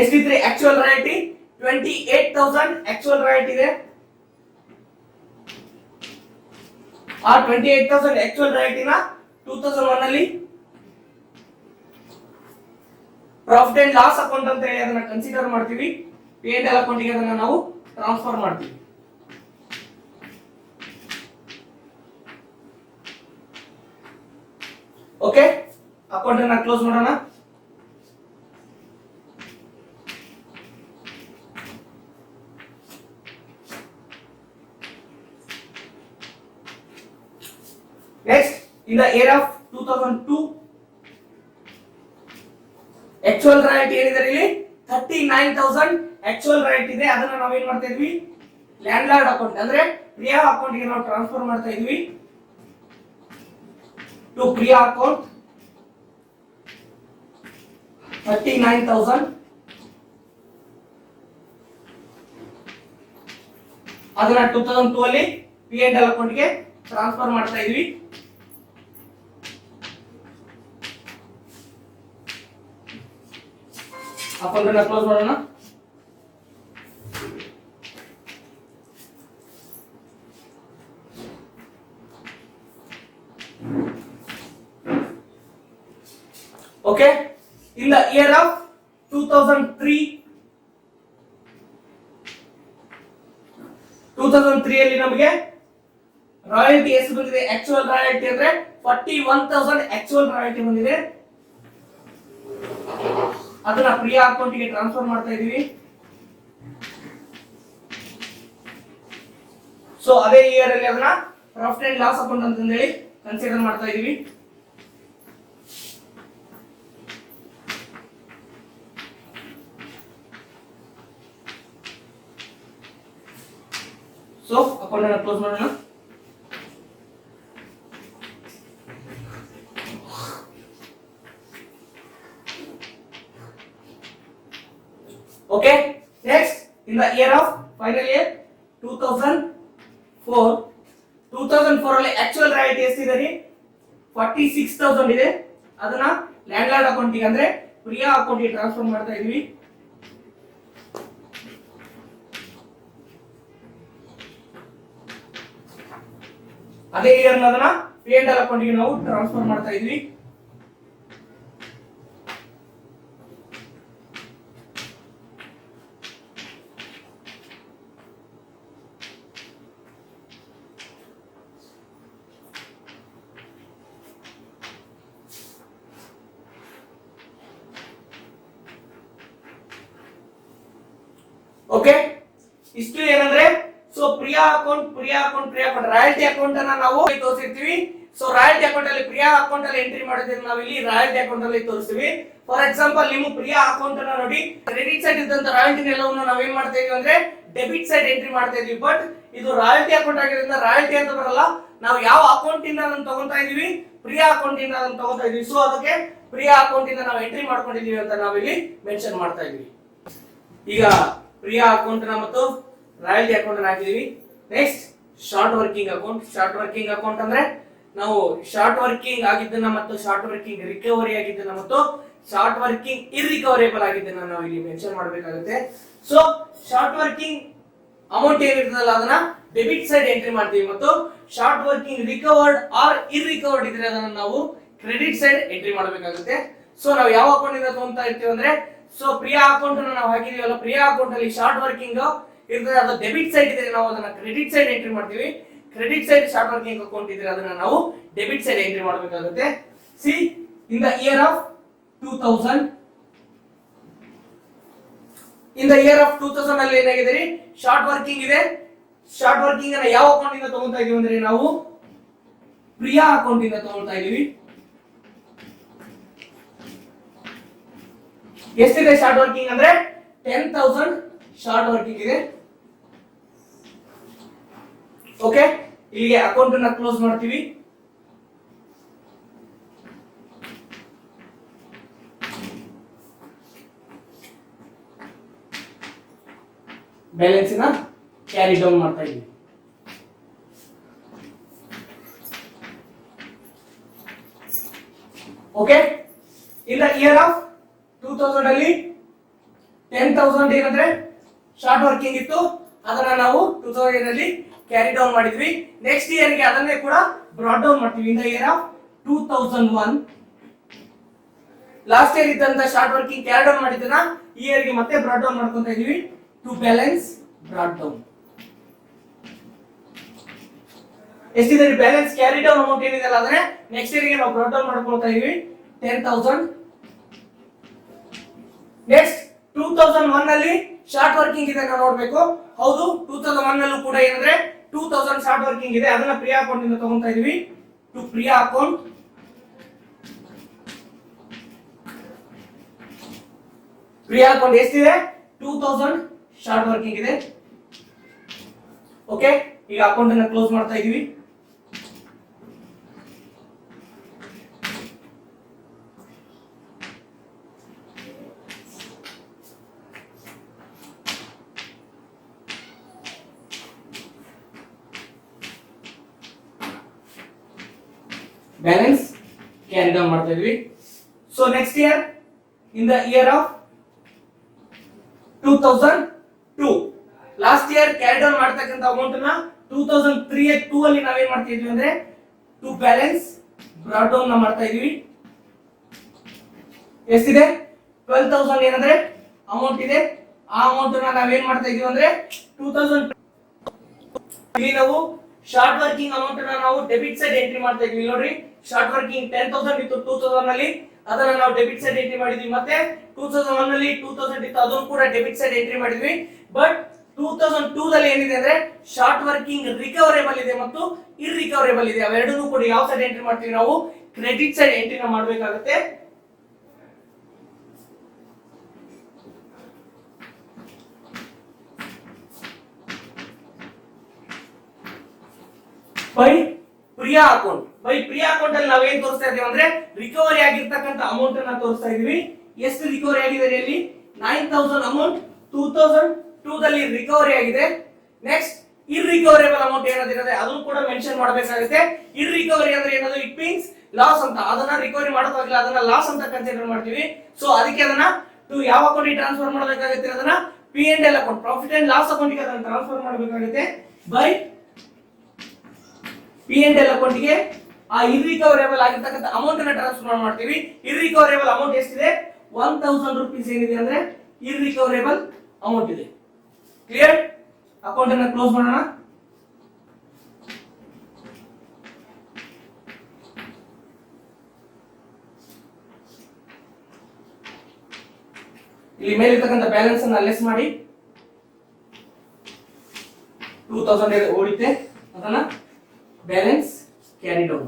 ಎಷ್ಟಿದ್ರೆ ಆಕ್ಚುಯಲ್ ರಾಯಲ್ಟಿ 28,000 ಆಕ್ಚುಯಲ್ ರಾಯಲ್ಟಿ ಇದೆ. ಆ 28,000 ಆಕ್ಚುಯಲ್ ರಾಯಲ್ಟಿನ 2001 ನಲ್ಲಿ ಪ್ರಾಫಿಟ್ ಅಂಡ್ ಲಾಸ್ ಅಕೌಂಟ್ ಅಂತ ಹೇಳಿ ಅದನ್ನ ಕನ್ಸಿಡರ್ ಮಾಡ್ತೀವಿ. P&L ಅಕೌಂಟ್ ಗೆ ಅದನ್ನ ನಾವು ಟ್ರಾನ್ಸ್ಫರ್ ಮಾಡ್ತೀವಿ. ಓಕೆ, ಅಕೌಂಟ್ ಅನ್ನ ಕ್ಲೋಸ್ ಮಾಡೋಣ. Next, in the year of 2002 actual royalty ಏನಿದೆ ಇಲ್ಲಿ 39,000 ಆಕ್ಚುಯಲ್ ರಾಯಲ್ಟಿ ಇದೆ. ಅದನ್ನ ನಾವು ಏನ್ ಮಾಡ್ತಾ ಇದ್ವಿ ಲ್ಯಾಂಡ್ ಲಾರ್ಡ್ ಅಕೌಂಟ್ ಅಂದ್ರೆ ಪ್ರಿಯಾ ಅಕೌಂಟ್ ಗೆ ನಾವು ಟ್ರಾನ್ಸ್ಫರ್ ಮಾಡ್ತಾ ಇದ್ವಿ ಟು ಪ್ರಿಯಾ ಅಕೌಂಟ್. 39,000 ಅದನ್ನ 2002 ಅಲ್ಲಿ P&L ಅಕೌಂಟ್ ಗೆ ಟ್ರಾನ್ಸ್ಫರ್ ಮಾಡ್ತಾ ಇದ್ವಿ. ಅಕೌಂಟ್ ಅನ್ನ ಕ್ಲೋಸ್ ಮಾಡೋಣ. Okay, in the year of 2003 ಅಲ್ಲಿ ನಮಗೆ ರಾಯಲ್ಟಿ ಎಷ್ಟು ಬಂದಿದೆ? ಆಕ್ಚುಯಲ್ ರಾಯಲ್ಟಿ ಅಂದ್ರೆ 41,000 ಆಕ್ಚುಯಲ್ ರಾಯಲ್ಟಿ ಬಂದಿದೆ. ಅದನ್ನ ಪ್ರಿಯಾ ಅಕೌಂಟ್ಗೆ ಟ್ರಾನ್ಸ್ಫರ್ ಮಾಡ್ತಾ ಇದೀವಿ. ಸೊ ಅದೇ ಇಯರ್ ಅಲ್ಲಿ ಅದನ್ನ ಪ್ರಾಫಿಟ್ ಅಂಡ್ ಲಾಸ್ ಅಕೌಂಟ್ ಅಂತ ಹೇಳಿ ಕನ್ಸಿಡರ್ ಮಾಡ್ತಾ ಇದೀವಿ. ಸೊ ಅಕೌಂಟ್ ಅನ್ನು ಕ್ಲೋಸ್ ಮಾಡೋಣ. Okay, next in the year of final year 2004 ಅಲ್ಲಿ ಆಕ್ಚುಯಲ್ ರಾಯಲ್ಟಿ ಎಷ್ಟಿದೆ ರೀ? 46,000 ಇದೆ. ಅದನ್ನ ಲ್ಯಾಂಡ್ ಲಾರ್ಡ್ ಅಕೌಂಟಿಗೆ ಅಂದ್ರೆ ಪ್ರಿಯಾ ಅಕೌಂಟಿಗೆ ಟ್ರಾನ್ಸ್ಫರ್ ಮಾಡ್ತಾ ಇದೀವಿ. ಅದೇ ಇಯರ್ ಅದನ್ನ P&L ಅಕೌಂಟಿಗೆ ನಾವು ಟ್ರಾನ್ಸ್ಫರ್ ಮಾಡ್ತಾ ಇದೀವಿ. ಓಕೆ, ಇಷ್ಟು ಏನಂದ್ರೆ so Priya account royalty account ಅನ್ನ ನಾವು ತೋರಿಸಿರ್ತೀವಿ. ಸೊ ರಾಯಲ್ಟಿ ಅಕೌಂಟ್ ಅಲ್ಲಿ ಪ್ರಿಯಾ ಅಕೌಂಟ್ ಅಲ್ಲಿ ಎಂಟ್ರಿ ಮಾಡಿದ್ರೆ ನಾವು ಇಲ್ಲಿ ರಾಯಲ್ಟಿ ಅಕೌಂಟ್ ಅಲ್ಲಿ ತೋರಿಸ್ತೀವಿ. ಫಾರ್ ಎಕ್ಸಾಂಪಲ್ ನಿಮ್ಮ ಪ್ರಿಯಾ ಅಕೌಂಟ್ ಅನ್ನ ನೋಡಿ, ಕ್ರೆಡಿಟ್ ಸೈಡ್ ಇದ್ದಂತ ರಾಯಲ್ಟಿ ಎಲ್ಲವನ್ನು ನಾವು ಏನ್ ಮಾಡ್ತಾ ಇದೀವಿ ಅಂದ್ರೆ ಡೆಬಿಟ್ ಸೈಡ್ ಎಂಟ್ರಿ ಮಾಡ್ತಾ ಇದೀವಿ. ಬಟ್ ಇದು ರಾಯಲ್ಟಿ ಅಕೌಂಟ್ ಆಗಿರೋದ್ರಿಂದ ರಾಯಲ್ಟಿ ಅಂತ ಬರಲ್ಲ. ನಾವು ಯಾವ ಅಕೌಂಟ್ ಇಂದ ಅದನ್ನ ತಗೊಂತಾ ಇದೀವಿ? ಪ್ರಿಯಾ ಅಕೌಂಟ್ ಇಂದ ಅದನ್ನ ತಗೊಂತಾ ಇದೀವಿ. ಸೊ ಅದಕ್ಕೆ ಪ್ರಿಯಾ ಅಕೌಂಟ್ ಇಂದ ನಾವು ಎಂಟ್ರಿ ಮಾಡ್ಕೊಂಡಿದೀವಿ ಅಂತ ನಾವು ಇಲ್ಲಿ ಮೆನ್ಷನ್ ಮಾಡ್ತಾ ಇದೀವಿ. ಈಗ ಪ್ರಿಯಾ ಅಕೌಂಟ್ ನ ಮತ್ತು ರಾಯಲ್ಟಿ ಅಕೌಂಟ್ ಅನ್ನು ಹಾಕಿದೀವಿ. ನೆಕ್ಸ್ಟ್ ಶಾರ್ಟ್ ವರ್ಕಿಂಗ್ ಅಕೌಂಟ್ ಅಂದ್ರೆ ನಾವು ಶಾರ್ಟ್ ವರ್ಕಿಂಗ್ ಆಗಿದ್ದನ್ನ ಮತ್ತು ಶಾರ್ಟ್ ವರ್ಕಿಂಗ್ ರಿಕವರಿ ಆಗಿದ್ದನ್ನ ಮತ್ತು ಶಾರ್ಟ್ ವರ್ಕಿಂಗ್ ಇರ್ರಿಕವರೇಬಲ್ ಆಗಿದ್ದನ್ನ ನಾವು ಇಲ್ಲಿ ಮೆನ್ಷನ್ ಮಾಡಬೇಕಾಗುತ್ತೆ. ಸೊ ಶಾರ್ಟ್ ವರ್ಕಿಂಗ್ ಅಮೌಂಟ್ ಏನಿರ್ತದಲ್ಲ ಅದನ್ನ ಡೆಬಿಟ್ ಸೈಡ್ ಎಂಟ್ರಿ ಮಾಡ್ತೀವಿ ಮತ್ತು ಶಾರ್ಟ್ ವರ್ಕಿಂಗ್ ರಿಕವರ್ಡ್ ಆರ್ ಇರ್ರಿಕವರ್ಡ್ ಇದ್ರೆ ಅದನ್ನ ನಾವು ಕ್ರೆಡಿಟ್ ಸೈಡ್ ಎಂಟ್ರಿ ಮಾಡಬೇಕಾಗುತ್ತೆ. ಸೊ ನಾವು ಯಾವ ಅಕೌಂಟ್ ಇಂದ ತಗೊಂತಾ ಇರ್ತೀವಿ ಅಂದ್ರೆ ಸೊ ಪ್ರಿಯಾ ಅಕೌಂಟ್ ಅನ್ನು ನಾವು ಹಾಕಿದೀವಲ್ಲ, ಪ್ರಿಯಾ ಅಕೌಂಟ್ ಅಲ್ಲಿ ಶಾರ್ಟ್ ವರ್ಕಿಂಗ್ ಇರ್ತದೆ, ಅದು ಡೆಬಿಟ್ ಸೈಡ್ ಇದ್ರೆ ನಾವು ಅದನ್ನ ಕ್ರೆಡಿಟ್ ಸೈಡ್ ಎಂಟ್ರಿ ಮಾಡ್ತೀವಿ. Credit side short working account ಇದ್ರೆ ಅದನ್ನ ನಾವು ಡೆಬಿಟ್ ಸೈಡ್ ಎಂಟ್ರಿ ಮಾಡಬೇಕಾಗುತ್ತೆ. C in the year of 2000 ಅಲ್ಲಿ ಏನಾಗಿದೆ ರೀ? ಶಾರ್ಟ್ ವರ್ಕಿಂಗ್ ಇದೆ. ಶಾರ್ಟ್ ವರ್ಕಿಂಗ್ ಅನ್ನ ಯಾವ ಅಕೌಂಟ್ ಇಂದ ತಗೊಂತಾ ಇದೀವಿ ಅಂದ್ರೆ ನಾವು ಪ್ರಿಯಾ ಅಕೌಂಟ್ ಇಂದ ತಗೊಳ್ತಾ ಇದೀವಿ. ಎಷ್ಟಿದೆ ಶಾರ್ಟ್ ವರ್ಕಿಂಗ್ ಅಂದ್ರೆ 10,000 ಶಾರ್ಟ್ ವರ್ಕಿಂಗ್ ಇದೆ. ಓಕೆ, ಇಲ್ಲಿಗೆ ಅಕೌಂಟ್ ಅನ್ನ ಕ್ಲೋಸ್ ಮಾಡ್ತೀವಿ. ಬ್ಯಾಲೆನ್ಸ್ ನ ಕ್ಯಾರಿ ಡೌನ್ ಮಾಡ್ತಾ ಇದೀವಿ. Okay, in the year of 2000 ಅಲ್ಲಿ 10,000 ಏನಂದ್ರೆ ಶಾರ್ಟ್ ವರ್ಕಿಂಗ್ ಇತ್ತು, ಅದನ್ನ ನಾವು 2000 ಅಲ್ಲಿ ಕ್ಯಾರಿ ಡೌನ್ ಮಾಡಿದ್ವಿ. ನೆಕ್ಸ್ಟ್ ಇಯರ್ ಗೆ ಅದನ್ನೇ ಕೂಡ ಬ್ರಾಟ್ ಡೌನ್ ಮಾಡ್ತೀವಿ. ಇನ್ the year of 2001 last year ಇದ್ದಂತ ಶಾರ್ಟ್ ವರ್ಕಿಂಗ್ ಕ್ಯಾರಿ ಡೌನ್ ಮಾಡಿದ್ದನ್ನ ಈ ಇಯರ್ ಗೆ ಮತ್ತೆ ಬ್ರಾಟ್ ಡೌನ್ ಮಾಡ್ಕೊಂತ ಇದೀವಿ. ಟು ಬ್ಯಾಲೆನ್ಸ್ ಬ್ರಾಟ್ ಡೌನ್ ಎಷ್ಟಿದೆ ಬ್ಯಾಲೆನ್ಸ್ ಕ್ಯಾರಿ ಡೌನ್ ಅಮೌಂಟ್ ಏನಿದೆ ಅಲ್ಲ ಅದನ್ನ ನೆಕ್ಸ್ಟ್ ಇಯರ್ ಗೆ ನಾವು ಬ್ರಾಟ್ ಡೌನ್ ಮಾಡ್ಕೊಳ್ತಾ ಇದೀವಿ 10,000. ನೆಕ್ಸ್ಟ್ 2001 ಅಲ್ಲಿ ಶಾರ್ಟ್ ವರ್ಕಿಂಗ್ ಇದೆ ನಾವು ನೋಡ್ಬೇಕು. ಹೌದು, 2001 ನಲ್ಲೂ ಕೂಡ ಏನಂದ್ರೆ 2000 ಶಾರ್ಟ್ ವರ್ಕಿಂಗ್ ಇದೆ, ಅದನ್ನ ಪ್ರಿಯಾ ಅಕೌಂಟ್ ಇಂದ ತಗೊಂತಾ ಇದೀವಿ. ಟು ಪ್ರಿಯಾ ಅಕೌಂಟ್ ಎಷ್ಟಿದೆ? 2000 ಶಾರ್ಟ್ ವರ್ಕಿಂಗ್ ಇದೆ. ಓಕೆ, ಈಗ ಅಕೌಂಟ್ ಅನ್ನ ಕ್ಲೋಸ್ ಮಾಡ್ತಾ ಇದೀವಿ. ಬ್ಯಾಲೆನ್ಸ್ ಕ್ಯಾರಿ ಡೌನ್ ಮಾಡ್ತಾ ಇದೀವಿ. So next year in the year of 2002 last year carry down ಮಾಡ್ತಕ್ಕಂತ ಅಮೌಂಟ್ ನ 2003 ಅಲ್ಲಿ ನಾವೇನ್ ಮಾಡ್ತಾ ಇದೀವಿ ಅಂದ್ರೆ ಟು ಬ್ಯಾಲೆನ್ಸ್ ಬ್ರಾಟ್ ಡೌನ್ ಮಾಡ್ತಾ ಇದೀವಿ. ಎಷ್ಟಿದೆ 12,000 ಏನಂದ್ರೆ ಅಮೌಂಟ್ ಇದೆ. ಆ ಅಮೌಂಟ್ ನಾವೇನ್ ಮಾಡ್ತಾ ಇದೀವಿ ಅಂದ್ರೆ 2000 ಇಲ್ಲಿ ನಾವು ಶಾರ್ಟ್ ವರ್ಕಿಂಗ್ ಅಮೌಂಟ್ ನಾವು ಡೆಬಿಟ್ ಸೈಡ್ ಎಂಟ್ರಿ ಮಾಡ್ತಾ ಇದೀವಿ. ನೋಡ್ರಿ, ಶಾರ್ಟ್ ವರ್ಕಿಂಗ್ 10,000 ಇತ್ತು 2000 ನಲ್ಲಿ, ಅದನ್ನ ನಾವು ಡೆಬಿಟ್ ಸೈಡ್ ಎಂಟ್ರಿ ಮಾಡಿದ್ವಿ. ಮತ್ತೆ 2001 ನಲ್ಲಿ 2000 ಇತ್ತು, ಅದನ್ನು ಕೂಡ ಡೆಬಿಟ್ ಸೈಡ್ ಎಂಟ್ರಿ ಮಾಡಿದ್ವಿ. ಬಟ್ 2002 ದಲ್ಲಿ ಏನಿದೆ ಅಂದ್ರೆ ಶಾರ್ಟ್ ವರ್ಕಿಂಗ್ ರಿಕವರೇಬಲ್ ಇದೆ ಮತ್ತು ಇರ್ರಿಕವರೇಬಲ್ ಇದೆ. ಅವೆರಡನ್ನೂ ಕೂಡ ಯಾವ ಸೈಡ್ ಎಂಟ್ರಿ ಮಾಡ್ತೀವಿ ನಾವು? ಕ್ರೆಡಿಟ್ ಸೈಡ್ ಎಂಟ್ರಿನ ಮಾಡಬೇಕಾಗುತ್ತೆ. By Priya account. By Priya account ಅಲ್ಲಿ ನಾವೇನ್ ತೋರಿಸ್ತಾ ಇದೀವಿ ಅಂದ್ರೆ ರಿಕವರಿ ಆಗಿರ್ತಕ್ಕಂಥ ಅಮೌಂಟ್ ಅನ್ನ ತೋರಿಸ್ತಾ ಇದೀವಿ. ಎಷ್ಟು ರಿಕವರಿ ಆಗಿದೆ ಇಲ್ಲಿ? 9,000 ಅಮೌಂಟ್ 2002 ದಲ್ಲಿ ರಿಕವರಿ ಆಗಿದೆ. ನೆಕ್ಸ್ಟ್ ಇರ್ರಿಕವರೇಬಲ್ ಅಮೌಂಟ್ ಏನಾದಿರುತ್ತೆ ಅದನ್ನು ಕೂಡ ಮೆನ್ಷನ್ ಮಾಡಬೇಕಾಗುತ್ತೆ. ಇರ್ರಿಕವರಿ ಅಂದ್ರೆ ಏನದು? ಇಟ್ ಮೀನ್ಸ್ ಲಾಸ್ ಅಂತ. ಅದನ್ನ ರಿಕವರಿ ಮಾಡೋದಾಗಿಲ್ಲ, ಅದನ್ನ ಲಾಸ್ ಅಂತ ಕನ್ಸಿಡರ್ ಮಾಡ್ತೀವಿ. ಸೊ ಅದಕ್ಕೆ ಅದನ್ನ ಯಾವ ಅಕೌಂಟ್ ಟ್ರಾನ್ಸ್ಫರ್ ಮಾಡಬೇಕಾಗುತ್ತೆ? ಅದನ್ನ P&L account, profit and loss account ಗೆ ಅದನ್ನ ಟ್ರಾನ್ಸ್ಫರ್ ಮಾಡಬೇಕಾಗುತ್ತೆ. ಬೈ P&L ಅಕೌಂಟ್ ಗೆ ಆ ಇರ್ರಿಕವರೇಬಲ್ ಆಗಿರ್ತಕ್ಕಂಥ ಅಮೌಂಟ್ ಅನ್ನ ಟ್ರಾನ್ಸ್ಫರ್ ಮಾಡ್ತೀವಿ. ಇರ್ರಿಕವರೇಬಲ್ ಅಮೌಂಟ್ ಎಷ್ಟಿದೆ? 1,000 ರೂಪೀಸ್ ಏನಿದೆ ಅಂದ್ರೆ ಇರ್ರಿಕವರೇಬಲ್ ಅಮೌಂಟ್ ಇದೆ. ಕ್ಲಿಯರ್? ಅಕೌಂಟ್ ಅನ್ನ ಕ್ಲೋಸ್ ಮಾಡೋಣ. ಇಲ್ಲಿ ಮೇಲಿರ್ತಕ್ಕಂಥ ಬ್ಯಾಲೆನ್ಸ್ ಅನ್ನ ಲೆಸ್ ಮಾಡಿ 2000 ಓಡಿತೆ, ಅದನ್ನ ಬ್ಯಾಲೆನ್ಸ್ ಕ್ಯಾರಿ ಡೌನ್.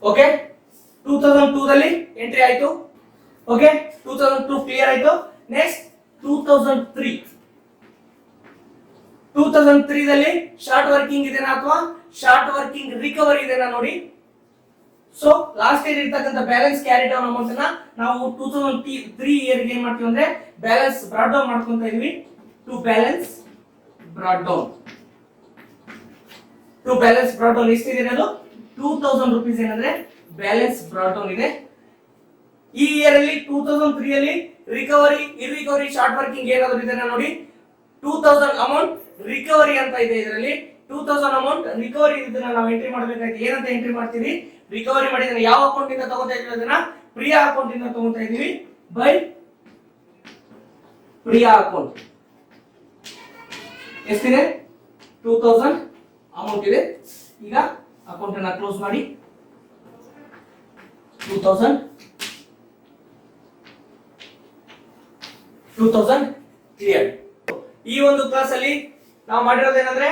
ಓಕೆ, 2002 ದಲ್ಲಿ ಎಂಟ್ರಿ ಆಯ್ತು. ಓಕೆ, 2002 ಕ್ಲಿಯರ್ ಆಯ್ತು. ನೆಕ್ಸ್ಟ್ 2003 ದಲ್ಲಿ ಶಾರ್ಟ್ ವರ್ಕಿಂಗ್ ಇದೆನಾ ಅಥವಾ ಶಾರ್ಟ್ ವರ್ಕಿಂಗ್ ರಿಕವರಿ ಇದೆನಾ ನೋಡಿ. ಸೊ ಲಾಸ್ಟ್ ಇಯರ್ ಇರ್ತಕ್ಕಂಥ ಬ್ಯಾಲೆನ್ಸ್ ಕ್ಯಾರಿ ಡೌನ್ ಅಮೌಂಟ್ ಅನ್ನ ನಾವು 2003 ಇಯರ್ ಗೆ ಏನ್ ಮಾಡ್ತೀವಿ ಅಂದ್ರೆ ಬ್ಯಾಲೆನ್ಸ್ ಬ್ರಾಡ್ ಡೌನ್ ಮಾಡ್ಕೊಂತ ಇದೀವಿ. ಟು ಬ್ಯಾಲೆನ್ಸ್ ಬ್ರಾಡ್ ಡೌನ್ ಎಷ್ಟಿದೆ ಅದು? 2,000 ರೂಪೀಸ್ ಏನಂದ್ರೆ ಬ್ಯಾಲೆನ್ಸ್ ಬ್ರಾಡ್ ಡೌನ್ ಇದೆ. ಈ ಇಯರ್ ಅಲ್ಲಿ 2003 ಅಲ್ಲಿ ರಿಕವರಿ ಇರ್ರಿಕವರಿ ಶಾರ್ಟ್ ವರ್ಕಿಂಗ್ ಏನಾದ್ರು ಇದನ್ನ ನೋಡಿ. 2000 ಅಮೌಂಟ್ ರಿಕವರಿ ಅಂತ ಇದೆ. ಇದರಲ್ಲಿ 2000 ಅಮೌಂಟ್ ರಿಕವರಿ ಇದನ್ನ ನಾವು ಎಂಟ್ರಿ ಮಾಡಬೇಕಾಗಿದೆ. ಏನಂತ ಎಂಟ್ರಿ ಮಾಡ್ತೀವಿ? ರಿಕವರಿ ಮಾಡಿದ್ರೆ ಯಾವ ಅಕೌಂಟ್ ಇಂದ ತಗೋತಾ ಇದೀವಿ? ಅದನ್ನ ಪ್ರಿಯಾ ಅಕೌಂಟ್ ಇಂದ ತಗೋತಾ ಇದೀವಿ. ಬೈ ಪ್ರಿಯಾ ಅಕೌಂಟ್ ಎಷ್ಟಿದೆ? 2000 ಅಮೌಂಟ್ ಇದೆ. ಈಗ ಅಕೌಂಟ್ ಅನ್ನ ಕ್ಲೋಸ್ ಮಾಡಿ. 2000 ಕ್ಲಿಯರ್. ಈ ಒಂದು ಕ್ಲಾಸ್ ಅಲ್ಲಿ ನಾವು ಮಾಡಿರೋದೇನಂದ್ರೆ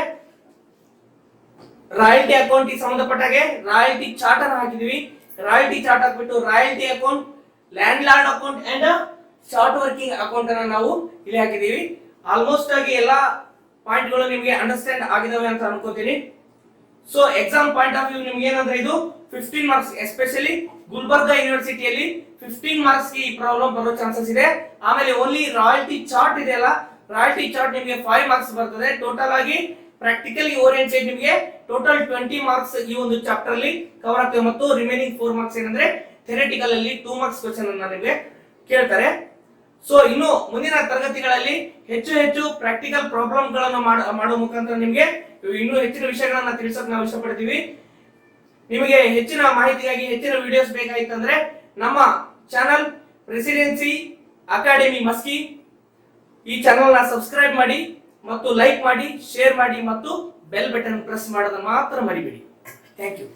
ರಾಯಲ್ಟಿ ಅಕೌಂಟ್ ಗೆ ಸಂಬಂಧಪಟ್ಟಾಗೆ ರಾಯಲ್ಟಿ ಚಾರ್ಟ್ ಅನ್ನು ಹಾಕಿದೀವಿ. ರಾಯಲ್ಟಿ ಚಾರ್ಟ್ ಹಾಕ್ಬಿಟ್ಟು royalty account, land lord account and short working account ಅನ್ನ ನಾವು ಇಲ್ಲಿ ಹಾಕಿದೀವಿ. ಆಲ್ಮೋಸ್ಟ್ ಆಗಿ ಎಲ್ಲಾ ಪಾಯಿಂಟ್ ಗಳು ನಿಮಗೆ ಅಂಡರ್ಸ್ಟ್ಯಾಂಡ್ ಆಗಿದಾವೆ ಅಂತ ಅನ್ಕೋತೀನಿ. So exam point of view ನಿಮ್ಗೆ ಏನಂದ್ರೆ ಇದು 15 ಮಾರ್ಕ್ಸ್, ಎಸ್ಪೆಷಲಿ ಗುಲ್ಬರ್ಗಾ ಯೂನಿವರ್ಸಿಟಿಯಲ್ಲಿ 15 ಮಾರ್ಕ್ಸ್ ಗೆ ಈ ಪ್ರಾಬ್ಲಮ್ ಬರೋ ಚಾನ್ಸಸ್ ಇದೆ. ಆಮೇಲೆ ಓನ್ಲಿ ರಾಯಲ್ಟಿ ಚಾರ್ಟ್ ಇದೆಯಲ್ಲ, ರಾಯಲ್ಟಿ ಚಾರ್ಟ್ ನಿಮಗೆ 5 ಮಾರ್ಕ್ಸ್ ಬರ್ತದೆ. ಟೋಟಲ್ ಆಗಿ ಪ್ರಾಕ್ಟಿಕಲಿ ಓರಿಯೆಂಟೆಡ್ ನಿಮಗೆ ಟೋಟಲ್ 20 ಮಾರ್ಕ್ಸ್ ಈ ಒಂದು ಚಾಪ್ಟರ್ ಅಲ್ಲಿ ಕವರ್ ಆಗ್ತವೆ. ಮತ್ತು ರಿಮೈನಿಂಗ್ 4 ಮಾರ್ಕ್ಸ್ ಏನಂದ್ರೆ ಥಿಯರಿಟಿಕಲ್ ಅಲ್ಲಿ 2 ಮಾರ್ಕ್ಸ್ ಕ್ವೆಶ್ಚನ್ ಅನ್ನ ನಿಮಗೆ ಕೇಳ್ತಾರೆ. ಸೊ ಇನ್ನು ಮುಂದಿನ ತರಗತಿಗಳಲ್ಲಿ ಹೆಚ್ಚು ಪ್ರಾಕ್ಟಿಕಲ್ ಪ್ರಾಬ್ಲಮ್ ಗಳನ್ನು ಮಾಡೋ ಮುಖಾಂತರ ನಿಮಗೆ ಇನ್ನೂ ಹೆಚ್ಚಿನ ವಿಷಯಗಳನ್ನ ತಿಳಿಸೋಕೆ ನಾವು ಇಷ್ಟಪಡ್ತೀವಿ. ನಿಮಗೆ ಹೆಚ್ಚಿನ ಮಾಹಿತಿಗಾಗಿ ಹೆಚ್ಚಿನ ವಿಡಿಯೋಸ್ ಬೇಕಾಗಿತ್ತಂದ್ರೆ ನಮ್ಮ ಚಾನಲ್ ಪ್ರೆಸಿಡೆನ್ಸಿ ಅಕಾಡೆಮಿ ಮಸ್ಕಿ ಈ ಚಾನಲ್ ನ ಸಬ್ಸ್ಕ್ರೈಬ್ ಮಾಡಿ ಮತ್ತು ಲೈಕ್ ಮಾಡಿ, ಶೇರ್ ಮಾಡಿ ಮತ್ತು ಬೆಲ್ ಬಟನ್ ಪ್ರೆಸ್ ಮಾಡೋದನ್ನ ಮಾತ್ರ ಮರಿಬೇಡಿ. Thank you.